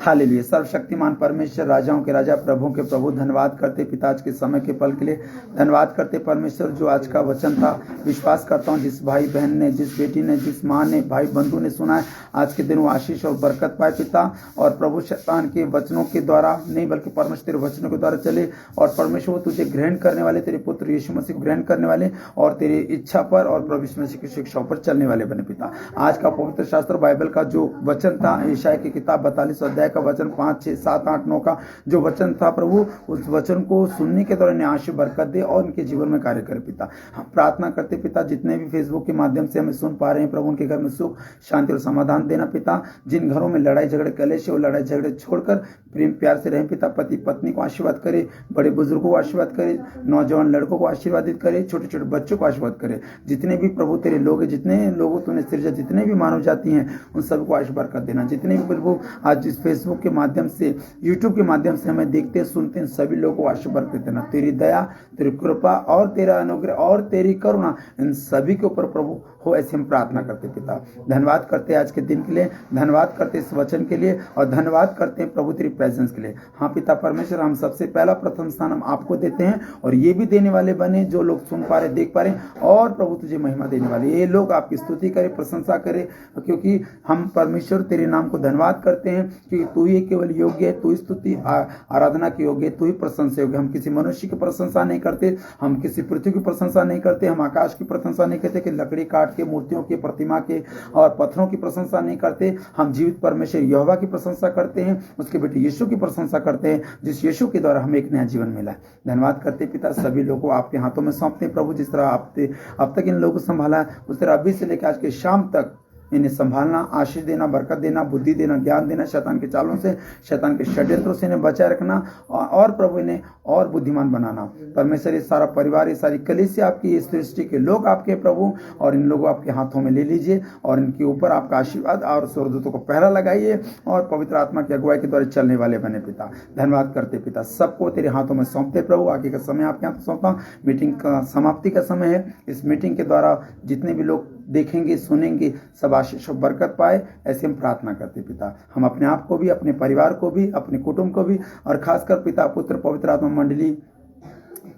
Speaker 1: हालेलुया। सर्वशक्तिमान परमेश्वर, राजाओं के राजा, प्रभुओं के प्रभु, धन्यवाद करते पिता आज के समय के पल के लिए। धन्यवाद करते परमेश्वर जो आज का वचन था। विश्वास करता हूँ जिस भाई बहन ने, जिस बेटी ने, जिस माँ ने, भाई बंधु ने सुना है, आज के दिन वो आशीष और बरकत पाए पिता। और प्रभु शैतान के वचनों के द्वारा नहीं बल्कि परमेश्वर तेरे वचनों के द्वारा चले और परमेश्वर तुझे ग्रहण करने वाले, तेरे पुत्र यीशु मसीह को ग्रहण करने वाले और तेरी इच्छा पर और प्रभु यीशु मसीह की शिक्षाओं पर चलने वाले बने पिता। आज का पवित्र शास्त्र बाइबल का जो वचन था, यशायाह की किताब 42 अध्याय का वचन 5, 6, 7, 8, 9 का जो वचन था प्रभु, उस वचन को सुनने के दौरान आशीष बरकत दे और उनके जीवन में कार्य करे पिता। हम प्रार्थना करते पिता जितने भी फेसबुक के माध्यम से हमें सुन पा रहे हैं प्रभु, उनके घर में सुख, शांति और समाधान देना पिता। जिन घरों में लड़ाई झगड़े कलेश है वो लड़ाई झगड़े छोड़कर प्रेम प्यार से रहें पिता। पति पत्नी को आशीर्वाद करे, बड़े बुजुर्गों को आशीर्वाद करे, नौजवान लड़कों को आशीर्वादित करे, छोटे छोटे बच्चों को आशीर्वाद करे। जितने भी प्रभु तेरे लोग हैं, जितने लोगों तूने सृजा, जितने भी मानव जाति हैं, उन सबको आशीष बरकत देना। जितने भी प्रभु आज इस फेसबुक के माध्यम से, यूट्यूब के माध्यम से हमें देखते सुनते हैं, सभी लोगों को आशीष बरकत देना। तेरी दया, तेरी कृपा और तेरा अनुग्रह और तेरी करुणा इन सभी के ऊपर प्रभु हो, ऐसे हम प्रार्थना करते पिता। धन्यवाद करते आज के दिन के लिए, धन्यवाद करते इस वचन के लिए और धन्यवाद करते हैं प्रभु तेरी प्रेजेंस के लिए। हाँ पिता परमेश्वर, हम सबसे पहला प्रथम स्थान हम आपको देते हैं और ये भी देने वाले बने जो लोग सुन पा रहे, देख पा रहे और प्रभु तुझे महिमा देने वाले ये लोग आपकी स्तुति करे, प्रशंसा करे, क्योंकि हम परमेश्वर तेरे नाम को धन्यवाद करते हैं कि तू ही केवल योग्य है, तू ही स्तुति आराधना के योग्य, तू ही प्रशंसा योग्य। हम किसी मनुष्य की प्रशंसा नहीं करते, हम किसी पृथ्वी की प्रशंसा नहीं करते, हम आकाश की प्रशंसा नहीं करते कि लकड़ी काट के, मूर्तियों की, प्रतिमा के और पत्थरों की प्रशंसा नहीं करते। हम जीवित परमेश्वर यहोवा की प्रशंसा करते हैं, उसके बेटे यीशु की प्रशंसा करते हैं, जिस यीशु के द्वारा हमें एक नया जीवन मिला है। धन्यवाद करते पिता, सभी लोगों को आपके हाथों में सौंपते प्रभु। जिस तरह आपने अब तक इन लोगों को संभाला है, उस तरह अभी से लेकर आज के शाम तक इन्हें संभालना, आशीष देना, बरकत देना, बुद्धि देना, ज्ञान देना, शैतान के चालों से, शैतान के षड्यंत्रों से इन्हें बचाए रखना और प्रभु इन्हें और बुद्धिमान बनाना। परमेश्वर ये सारा परिवार, ये सारी कलीसिया आपकी, ये सृष्टि के लोग आपके प्रभु, और इन लोगों आपके हाथों में ले लीजिए और इनके ऊपर आपका आशीर्वाद और स्वर्गदूतों को पहरा लगाइए और पवित्र आत्मा की अगुवाई के द्वारा चलने वाले बने पिता। धन्यवाद करते पिता, सबको तेरे हाथों में सौंपते प्रभु। आगे का समय आपके हाथ सौंपा, मीटिंग का समाप्ति का समय है। इस मीटिंग के द्वारा जितने भी लोग देखेंगे, सुनेंगे, सब आशीष और बरकत पाए, ऐसे हम प्रार्थना करते पिता। हम अपने आप को भी, अपने परिवार को भी, अपने कुटुंब को भी और खासकर पिता, पुत्र, पवित्र आत्मा मंडली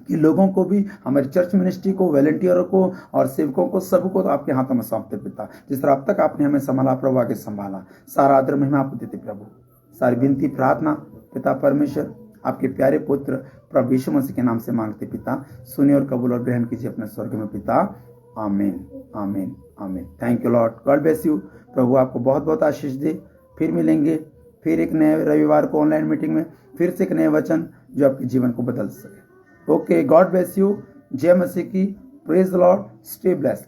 Speaker 1: के लोगों को भी, हमारी चर्च मिनिस्ट्री को, वॉलंटियरों को और सेवकों को, सबको तो आपके हाथों में सौंपते पिता। जिस तरह अब तक आपने हमें संभाला प्रभु, आगे संभाला। सारा आदर महिमा आपको देते प्रभु। सारी विनती प्रार्थना पिता परमेश्वर आपके प्यारे पुत्र प्रभु यीशु मसीह के नाम से मांगते पिता। सुनिए और कबूल और ग्रहण कीजिए अपने स्वर्ग में पिता। आमीन, आमीन, आमीन। Thank you Lord, God bless you. प्रभु आपको बहुत बहुत आशीष दे। फिर मिलेंगे, फिर एक नए रविवार को ऑनलाइन मीटिंग में, फिर से एक नए वचन जो आपके जीवन को बदल सके। Okay, God bless you. जय मसीह की। Praise the Lord. Stay blessed.